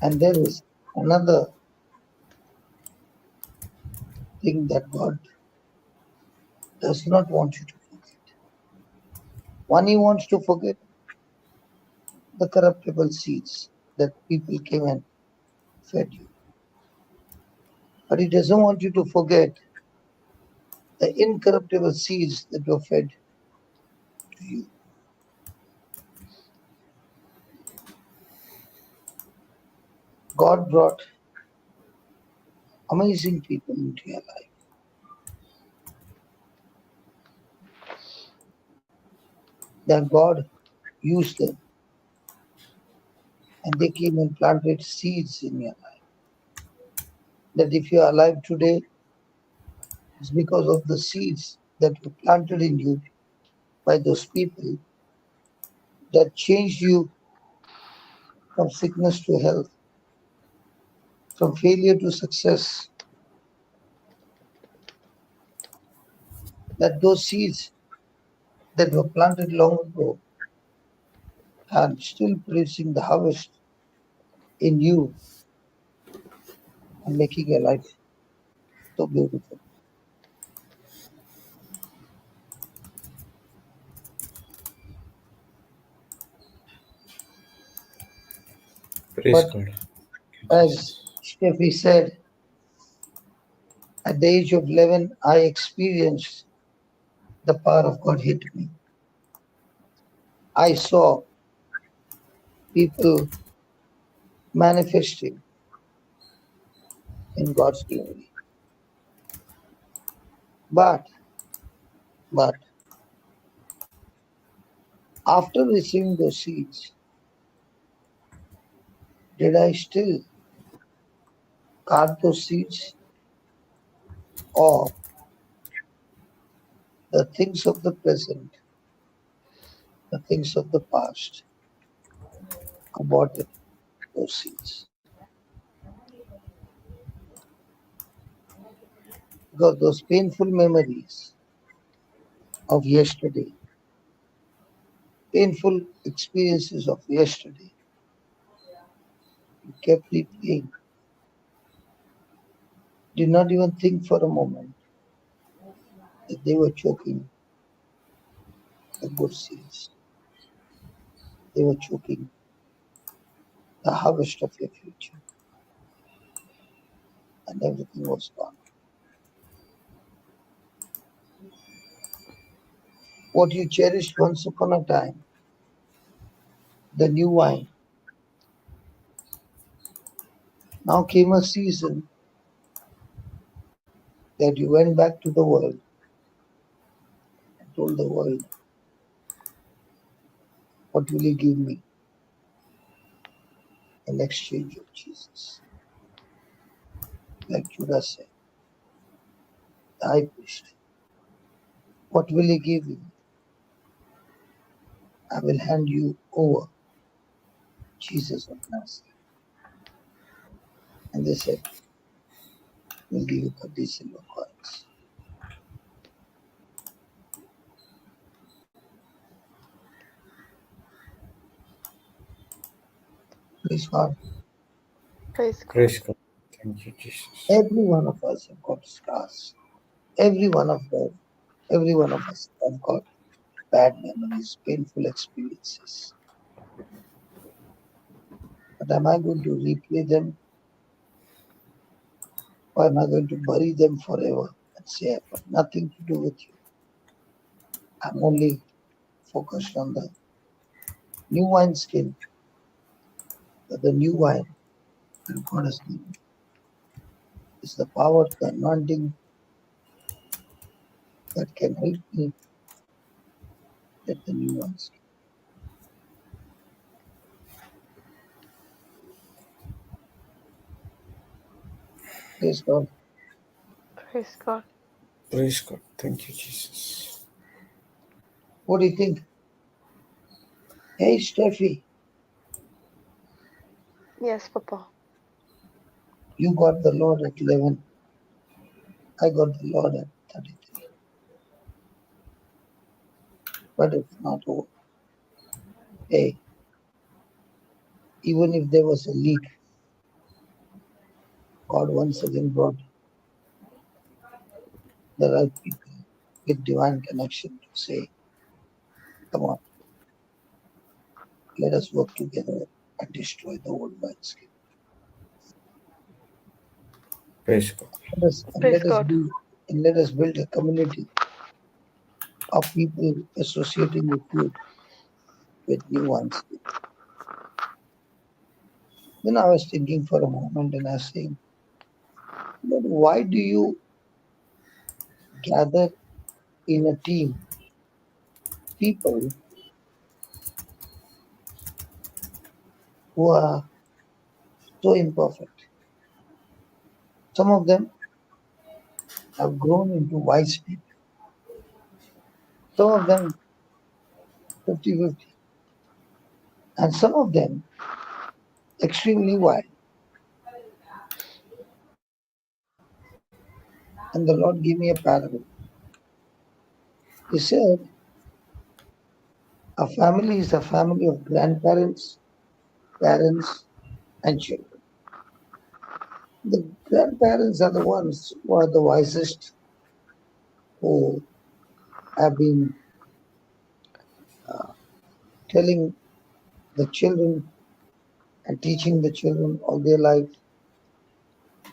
And there is another thing that God does not want you to forget. One, He wants to forget the corruptible seeds that people came and fed you. But He doesn't want you to forget the incorruptible seeds that were fed to you. God brought amazing people into your life. that God used them and they came and planted seeds in your life. That if you are alive today, it's because of the seeds that were planted in you by those people that changed you from sickness to health, from failure to success. That those seeds that were planted long ago are still producing the harvest in you and making your life so beautiful. Praise But God. as Steffi said, at the age of 11, I experienced the power of God hit me. I saw people manifesting in God's glory. But, but after receiving those seeds, did I still guard those seeds, or the things of the present, the things of the past aborted those seeds? Because those painful memories of yesterday, painful experiences of yesterday, you kept replaying, did not even think for a moment that they were choking the good seeds. They were choking the harvest of your future, and everything was gone. What you cherished once upon a time, the new wine, now came a season that you went back to the world and told the world, what will you give me in exchange of Jesus? Like Judas said, the high priest, what will you give me? I will hand you over Jesus of Nazareth. And they said, we'll give you 30 silver coins. Praise God. Praise God. Praise God. Thank you, Jesus. Every one of us have got scars. Every one of them, every one of us have got bad memories, painful experiences. But am I going to replay them, or am I going to bury them forever and say I've got nothing to do with you? I'm only focused on the new wine skin, the new wine that God has given. It's the power, the anointing that can help me get the new wine skin. Praise God. Praise God. Praise God. Thank you, Jesus. What do you think? Hey, Steffi, Yes, Papa. you got the Lord at 11. I got the Lord at 33. But it's not over. Hey, even if there was a leak, God once again brought the right people with divine connection to say, come on, let us work together and destroy the old wineskin. Praise God. Let us, and Praise let us God. be and let us build a community of people associating with you with new wineskin. Then I was thinking for a moment and I was saying, but why do you gather in a team people who are so imperfect. Some of them have grown into wise people. Some of them 50-50, and some of them extremely wild. And the Lord gave me a parable. He said, a family is a family of grandparents, parents, and children. The grandparents are the ones who are the wisest, who have been uh, telling the children and teaching the children all their life.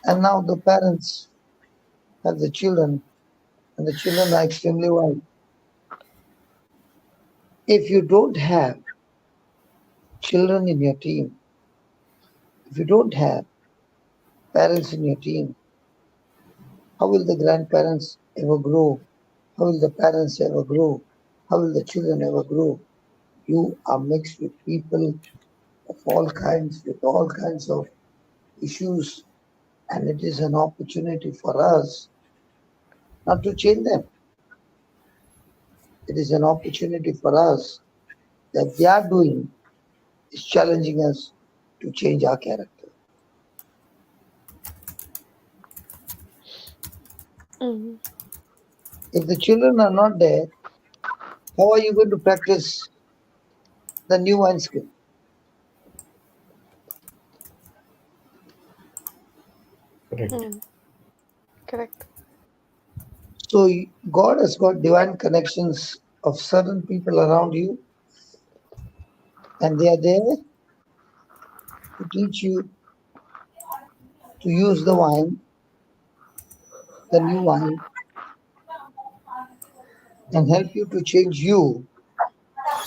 And now the parents have the children, and the children are extremely wise. If you don't have children in your team, if you don't have parents in your team, how will the grandparents ever grow? How will the parents ever grow? How will the children ever grow? You are mixed with people of all kinds, with all kinds of issues, and it is an opportunity for us not to change them. It is an opportunity for us that they are doing is challenging us to change our character. Mm. If the children are not there, how are you going to practice the new wine skill? Correct. Mm. Correct. So God has got divine connections of certain people around you, and they are there to teach you to use the wine, the new wine, and help you to change you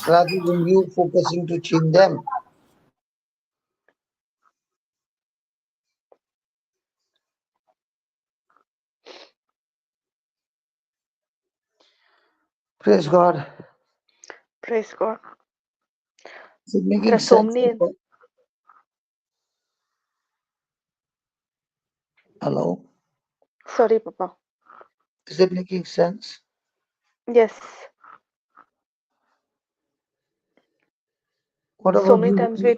rather than you focusing to change them. Praise God. Praise God. Is it There making are so sense? many. Hello? Sorry, Papa. Is it making sense? Yes. What So about many you? times we.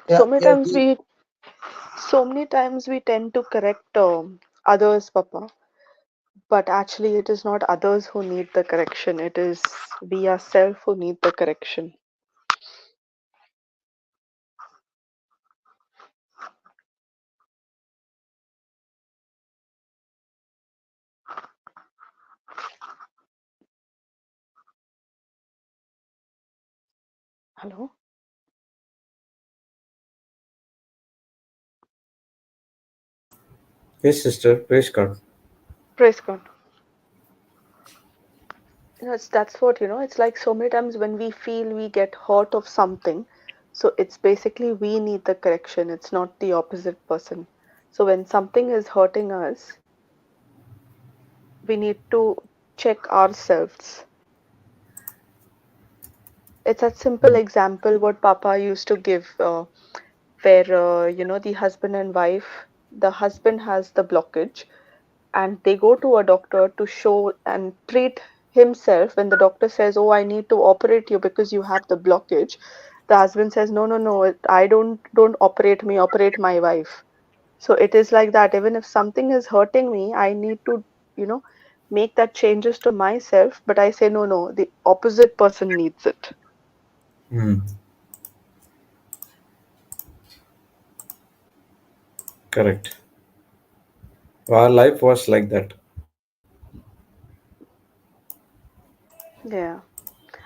Yeah, So many yeah, times yeah. we. So many times we tend to correct others, Papa. But actually, it is not others who need the correction. It is we ourselves who need the correction. Hello. Yes, sister. Praise God. Praise God. That's what, it's like so many times when we feel we get hurt of something. So it's basically we need the correction. It's not the opposite person. So when something is hurting us, we need to check ourselves. It's a simple example what Papa used to give, where, the husband and wife, the husband has the blockage and they go to a doctor to show and treat himself. When the doctor says, oh, I need to operate you because you have the blockage, the husband says, no, no, no, I don't operate me, operate my wife. So it is like that. Even if something is hurting me, I need to, you know make that changes to myself, but I say, no, no, the opposite person needs it. Hmm. Correct. Our life was like that. Yeah.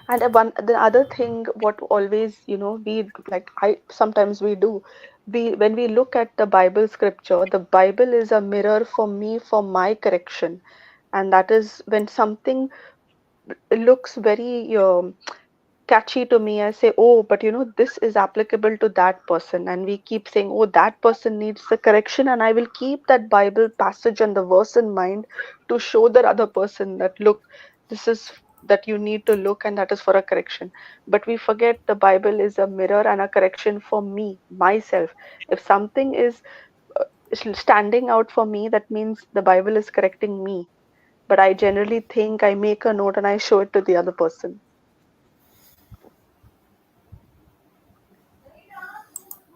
And the other thing, what always, we like, I sometimes we do, we when we look at the Bible scripture, the Bible is a mirror for me for my correction. And that is when something looks very catchy to me, I say, oh, but this is applicable to that person. And we keep saying, oh, that person needs the correction. And I will keep that Bible passage and the verse in mind to show that other person that, look, this is that you need to look, and that is for a correction. But we forget the Bible is a mirror and a correction for me, myself. If something is standing out for me, that means the Bible is correcting me. But I generally think I make a note and I show it to the other person.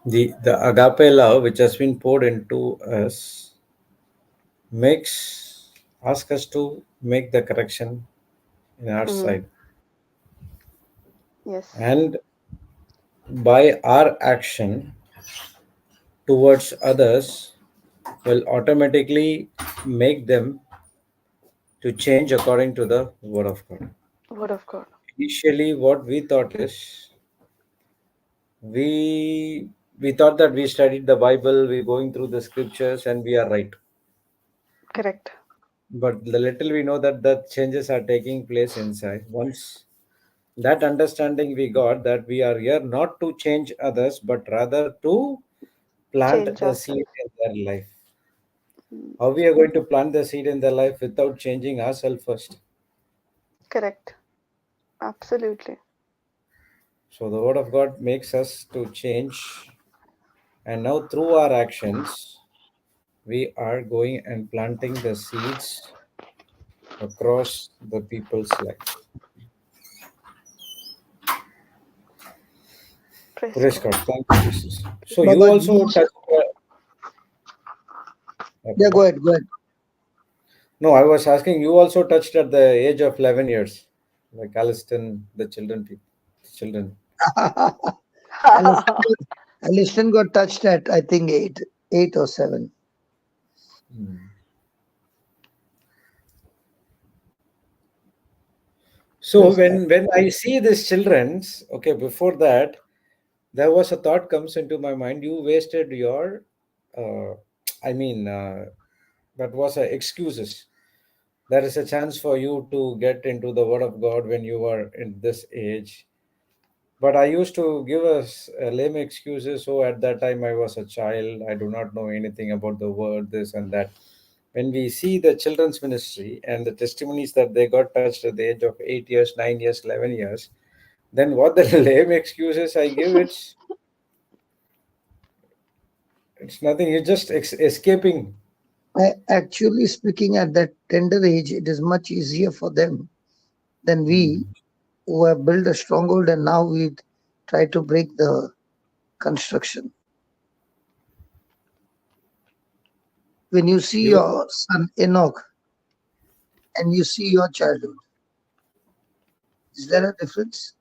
The agape love which has been poured into us makes ask us to make the correction in our Hmm. side, Yes. and by our action towards others will automatically make them to change according to the word of God. Word of God. Initially what we thought is, we we thought that we studied the Bible, we going through the scriptures and we are right. Correct. But the little we know that the changes are taking place inside. Once that understanding we got, that we are here not to change others but rather to plant Change the seed ourselves. in their life. Hmm. How we are going to plant the seed in their life without changing ourselves first? Correct. Absolutely. So the word of God makes us to change, and now through our actions we are going and planting the seeds across the people's life. Praise Praise God. God. Thank you, Jesus. So you Baba, also touched. yeah, Papa. go ahead. No, I was asking. You also touched at the age of 11 years, like Aliston, the children, children. Aliston Aliston got touched at, I think, eight or seven. Hmm. So Praise God. when I see these childrens, okay, before that, there was a thought comes into my mind. You wasted your, uh, I mean, that was excuses. There is a chance for you to get into the Word of God when you are in this age. But I used to give us lame excuses. So at that time, I was a child. I do not know anything about the Word, this and that. When we see the children's ministry and the testimonies that they got touched at the age of 8 years, 9 years, 11 years, then what the lame excuses I give, it's nothing. You're just escaping. Actually speaking, at that tender age, it is much easier for them than we Hmm. who have built a stronghold and now we try to break the construction. When you see You your son Enoch and you see your childhood, is there a difference?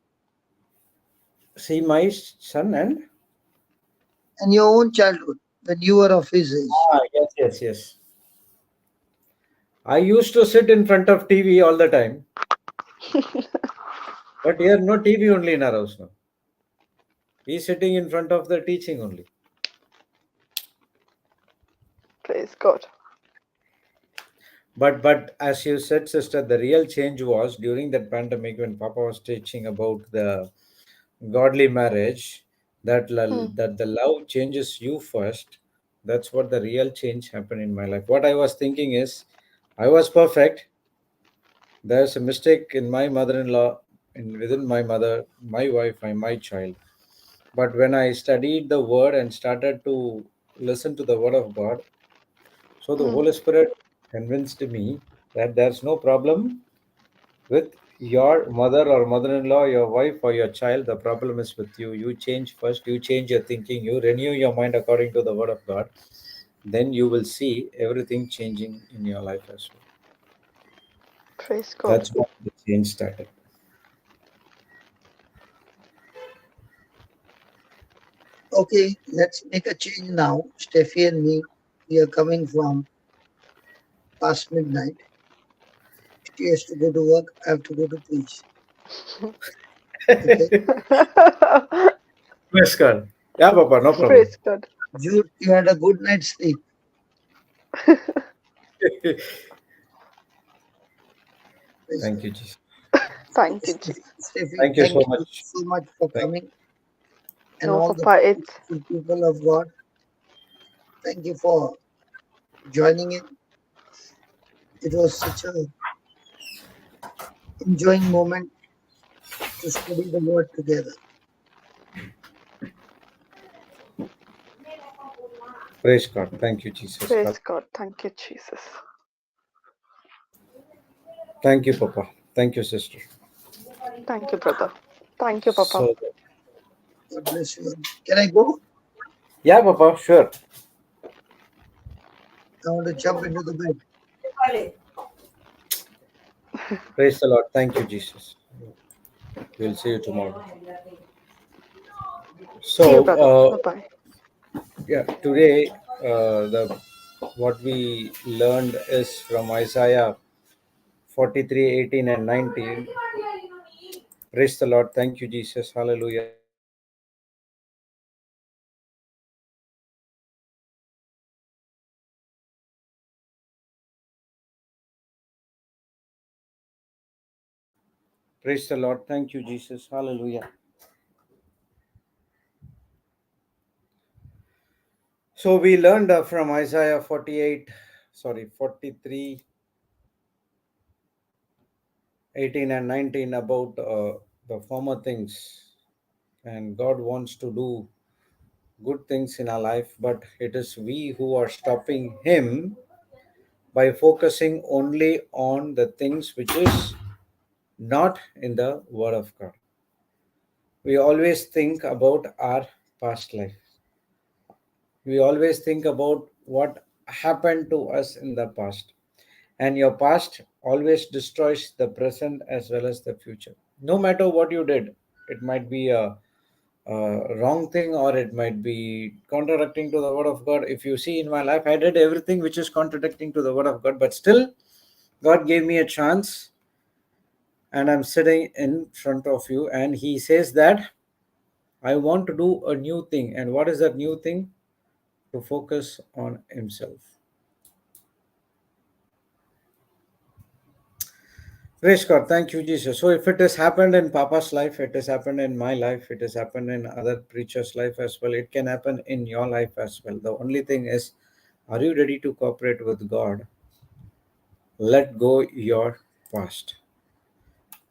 see my son and And your own childhood, when you were of his age, yes, yes, yes. I used to sit in front of TV all the time, but here no TV only in our house now. He's sitting in front of the teaching only. Praise God. But as you said, sister, the real change was during that pandemic when Papa was teaching about the godly marriage. Hmm. That the love changes you first. That's what the real change happened in my life. What I was thinking is, I was perfect. There's a mistake in my mother-in-law, in within my mother, my wife, and my child. But when I studied the word and started to listen to the word of God, so the Hmm. Holy Spirit convinced me that there's no problem with your mother or mother-in-law, your wife or your child. The problem is with you. You change first, you change your thinking, you renew your mind according to the word of God. Then you will see everything changing in your life as well. Praise God. That's what the change started. okay, let's make a change now. Steffi and me, we are coming from past midnight. She has to go to work. I have to go to preach. Okay. Yes, God. Yeah, Papa, no problem. Praise God. Jude, you had a good night's sleep. Praise Thank God. you, Jesus. Thank you, Steffi, Jesus. Steffi, Thank you thank so you much. so much for Thank coming and No, all the Papa, it's people of God. Thank you for joining in. It was such a enjoying moment to study the word together. Praise God. Thank you, Jesus. Praise God. Thank you, Jesus. Thank you, Papa. Thank you, sister. Thank you, brother. Thank you, Papa. So, God bless you. Can I go? yeah, Papa, sure. I want to jump into the bed. Praise the Lord. Thank you, Jesus. We'll see you tomorrow. See you, So, brother. Bye bye. yeah, today the what we learned is from Isaiah 43:18 and 19. Praise the Lord. Thank you, Jesus. Hallelujah. So, praise the Lord. Thank you, Jesus. Hallelujah. So, we learned from Isaiah 43, 18 and 19 about the former things. And God wants to do good things in our life, but it is we who are stopping Him by focusing only on the things which is not in the Word of God. We always think about our past life. We always think about what happened to us in the past. And your past always destroys the present as well as the future. No matter what you did, it might be a wrong thing or it might be contradicting to the Word of God. If you see in my life, I did everything which is contradicting to the Word of God, but still, God gave me a chance and I'm sitting in front of you, and He says that I want to do a new thing. And what is that new thing? To focus on Himself. Praise God. Thank you, Jesus. So, if it has happened in Papa's life, it has happened in my life, it has happened in other preachers' life as well, it can happen in your life as well. The only thing is, are you ready to cooperate with God? Let go your past.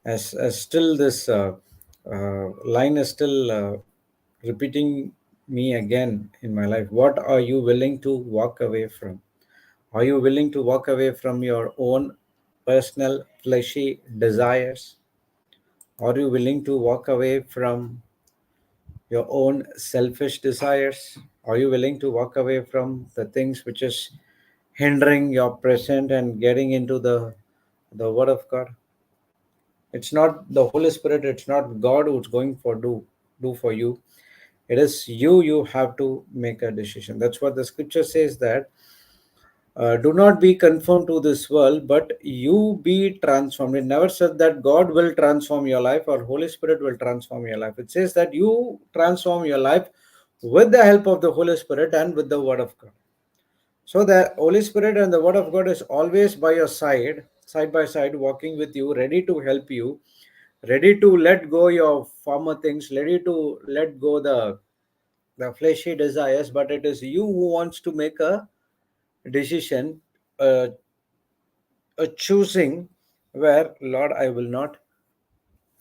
As still this line is still repeating me again in my life. What are you willing to walk away from? Are you willing to walk away from your own personal fleshy desires? Are you willing to walk away from your own selfish desires? Are you willing to walk away from the things which is hindering your present and getting into the Word of God? It's not the Holy Spirit, it's not God who's going for do for you. It is you. You have to make a decision. That's what the scripture says, that do not be conformed to this world, but you be transformed. It never said that God will transform your life or Holy Spirit will transform your life. It says that you transform your life with the help of the Holy Spirit and with the Word of God. So the Holy Spirit and the Word of God is always by your side by side, walking with you, ready to help you, ready to let go your former things, ready to let go the fleshy desires. But it is you who wants to make a decision, uh, a choosing, where Lord, I will not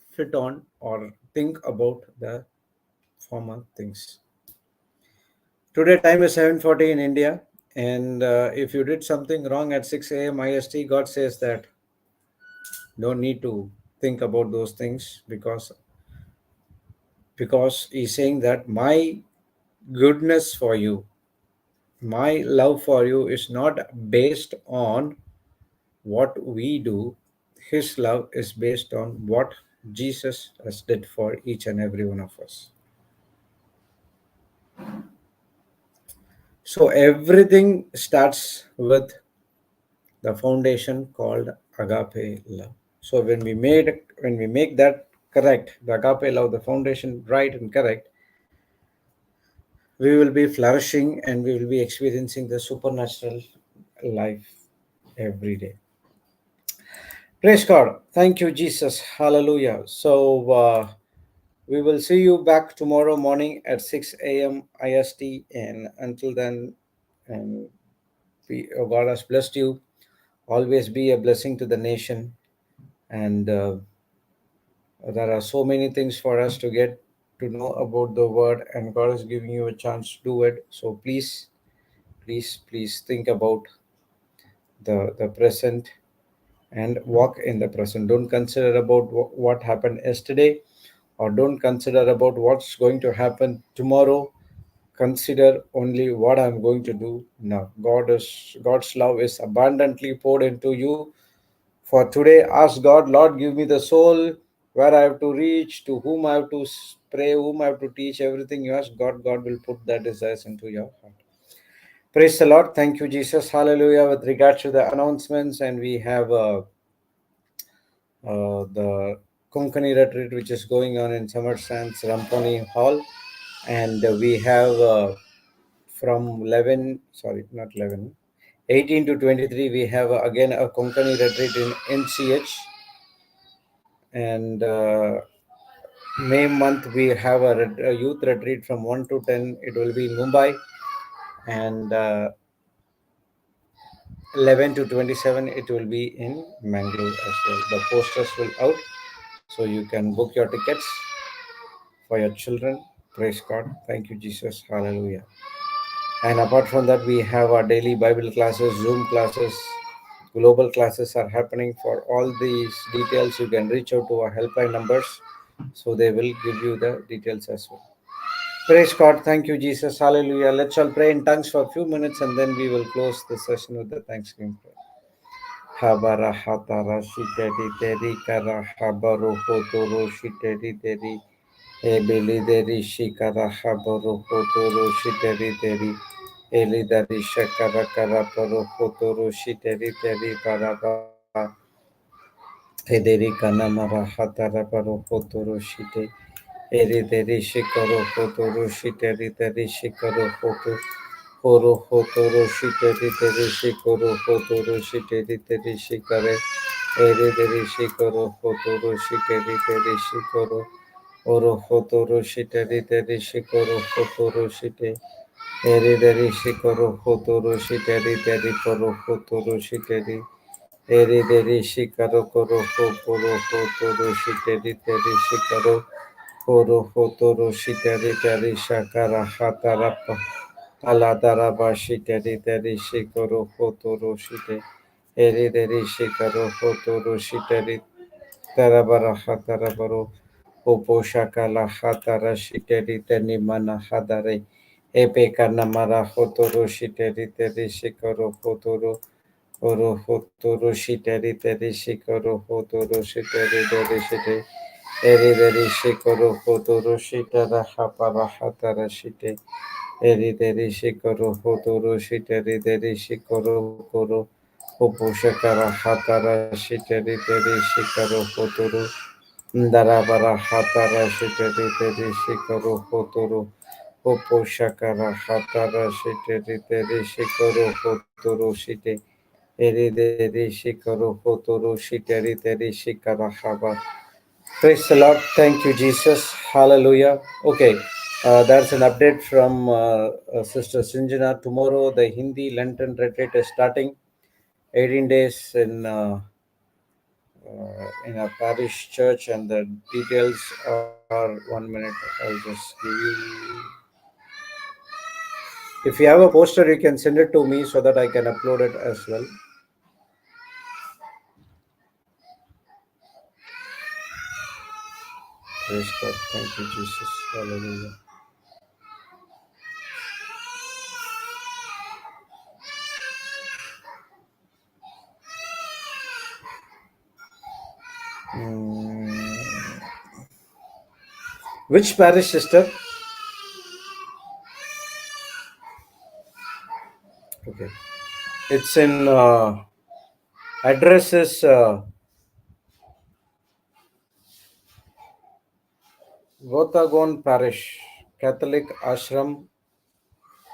fit on or think about the former things. Today time is 7:40 in India, and if you did something wrong at 6 a.m. IST, God says that don't need to think about those things, because He's saying that my goodness for you, my love for you is not based on what we do. His love is based on what Jesus has did for each and every one of us. So everything starts with the foundation called agape love. So when we make that correct, the agape love, the foundation right and correct, we will be flourishing and we will be experiencing the supernatural life every day. Praise God. Thank you, Jesus. Hallelujah. So we will see you back tomorrow morning at 6 a.m. IST. And until then, and God has blessed you. Always be a blessing to the nation. And there are so many things for us to get to know about the word, and God is giving you a chance to do it. So please think about the present and walk in the present. Don't consider about what happened yesterday, or don't consider about what's going to happen tomorrow. Consider only what I'm going to do now. God's love is abundantly poured into you. For today, ask God, Lord, give me the soul, where I have to reach, to whom I have to pray, whom I have to teach. Everything you ask God, God will put that desires into your heart. Praise the Lord. Thank you, Jesus. Hallelujah. With regards to the announcements, and we have the Konkani retreat, which is going on in Summer Sands Ramponi Hall. And we have from 11, sorry, not 11, 18 to 23, we have again a Konkani retreat in NCH. And May month, we have a youth retreat from 1 to 10. It will be in Mumbai. And 11 to 27, it will be in Mangalore as well. The posters will out, so you can book your tickets for your children. Praise God. Thank you, Jesus. Hallelujah. And apart from that, we have our daily Bible classes, Zoom classes, global classes are happening. For all these details, you can reach out to our helpline numbers, so they will give you the details as well. Praise God. Thank you, Jesus. Hallelujah. Let's all pray in tongues for a few minutes, and then we will close the session with the Thanksgiving prayer. Habara hatara shiteri teri kara habaru hotoro shiteri teri ebeli deri shikara habaru hotoro shiteri teri eli dari shakara kara paru hotoro shiteri teri baraba ederi kana mara hatara paru hotoro shite eri deri shikaro hotoro shiteri teri shikaro hoto Horo hotoro shiteri teri shikoro hotoro shiteri teri shikare ere teri shikoro hotoro shiteri teri shikoro oro hotoro shiteri teri shikoro hotoro shite ere teri shikoro hotoro shiteri teri poro hotoro shiteri ere teri shikaro koro hotoro hotoro shiteri teri shikaro oro hotoro shiteri teri shakara hatarapa Aladara shiteri teri shikoro hotoro shite eri teri shikoro hotoro shiteri tarabara hatarabaro upo shakala hatara shiteri teni mana hadare epe kanamara hotoro shiteri teri shikoro hotoro oro hotoro shiteri teri shikoro hotoro shiteri teri shite eri teri shikoro hotoro shitara hapara hatara shite eri deri shikoro hotoro shiteri deri shikoro koro hopo shakara hatara shiteri deri shikoro hotoro darabara hatara shiteri deri shikoro hotoro hopo shakara hatara shiteri deri shikoro hotoro shite eri deri shikoro hotoro shiteri deri shikara haba. Praise the Lord. Thank you, Jesus. Hallelujah. Okay, that's an update from Sister Sinjana. Tomorrow, the Hindi Lenten retreat is starting. 18 days in a parish church, and the details are 1 minute. I'll just give you. If you have a poster, you can send it to me so that I can upload it as well. Praise God. Thank you, Jesus. Hallelujah. Mm. Which parish, sister? Okay. It's in address is Gotagon Parish, Catholic Ashram,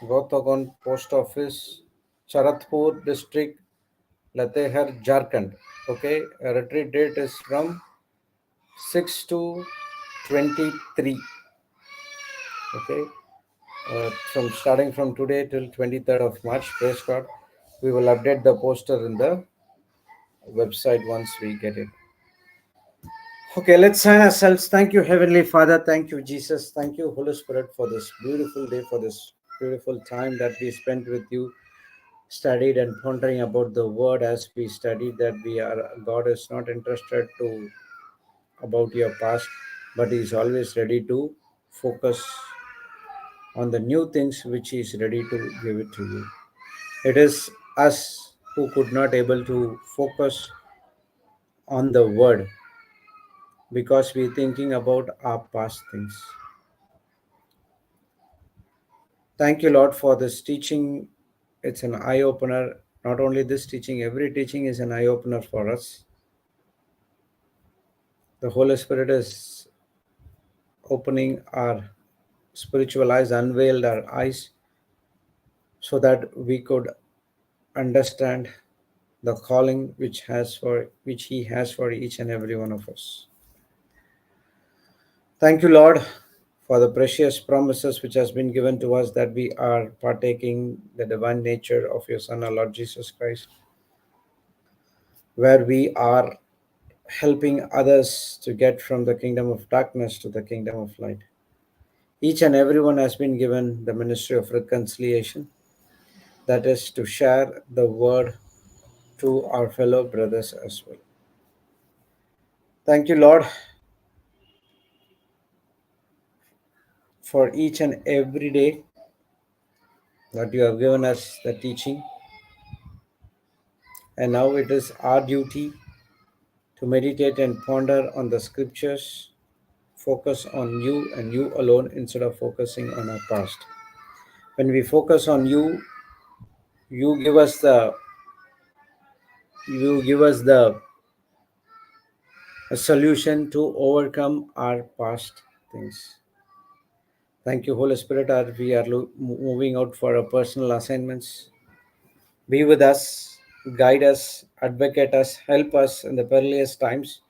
Gotagon Post Office, Charatpur District, Latehar, Jharkhand. Okay, a retreat date is from 6 to 23. Okay, from starting from today till 23rd of March. Praise God. We will update the poster in the website once we get it. Okay, let's sign ourselves. Thank you, Heavenly Father. Thank you, Jesus. Thank you, Holy Spirit, for this beautiful day, for this beautiful time that we spent with you, studied and pondering about the word as we studied that we are God is not interested to about your past, but He is always ready to focus on the new things which He is ready to give it to you. It is us who could not able to focus on the word because we're thinking about our past things. Thank you, Lord, for this teaching. It's an eye opener. Not only this teaching, every teaching is an eye opener for us. The Holy Spirit is opening our spiritual eyes, unveiled our eyes, so that we could understand the calling which He has for each and every one of us. Thank you, Lord, for the precious promises which has been given to us that we are partaking the divine nature of your Son, our Lord Jesus Christ, where we are helping others to get from the kingdom of darkness to the kingdom of light. Each and everyone has been given the ministry of reconciliation, that is, to share the word to our fellow brothers as well. Thank you, Lord, for each and every day that you have given us the teaching. And now it is our duty to meditate and ponder on the scriptures, focus on you and you alone instead of focusing on our past. When we focus on you, you give us the you give us the solution to overcome our past things. Thank you, Holy Spirit, as we are moving out for our personal assignments. Be with us, guide us, advocate us, help us in the perilous times,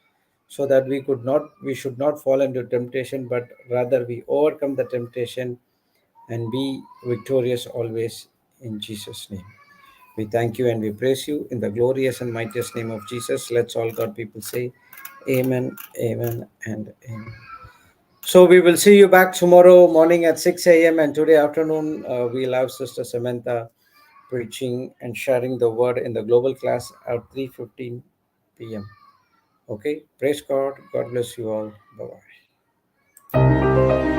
so that we should not fall into temptation, but rather we overcome the temptation and be victorious always in Jesus' name. We thank you and we praise you in the glorious and mightiest name of Jesus. Let's all God people say, Amen, Amen, and Amen. So we will see you back tomorrow morning at 6 a.m. and today afternoon we'll have Sister Samantha preaching and sharing the word in the global class at 3:15 p.m. Okay, praise God. God bless you all. Bye bye.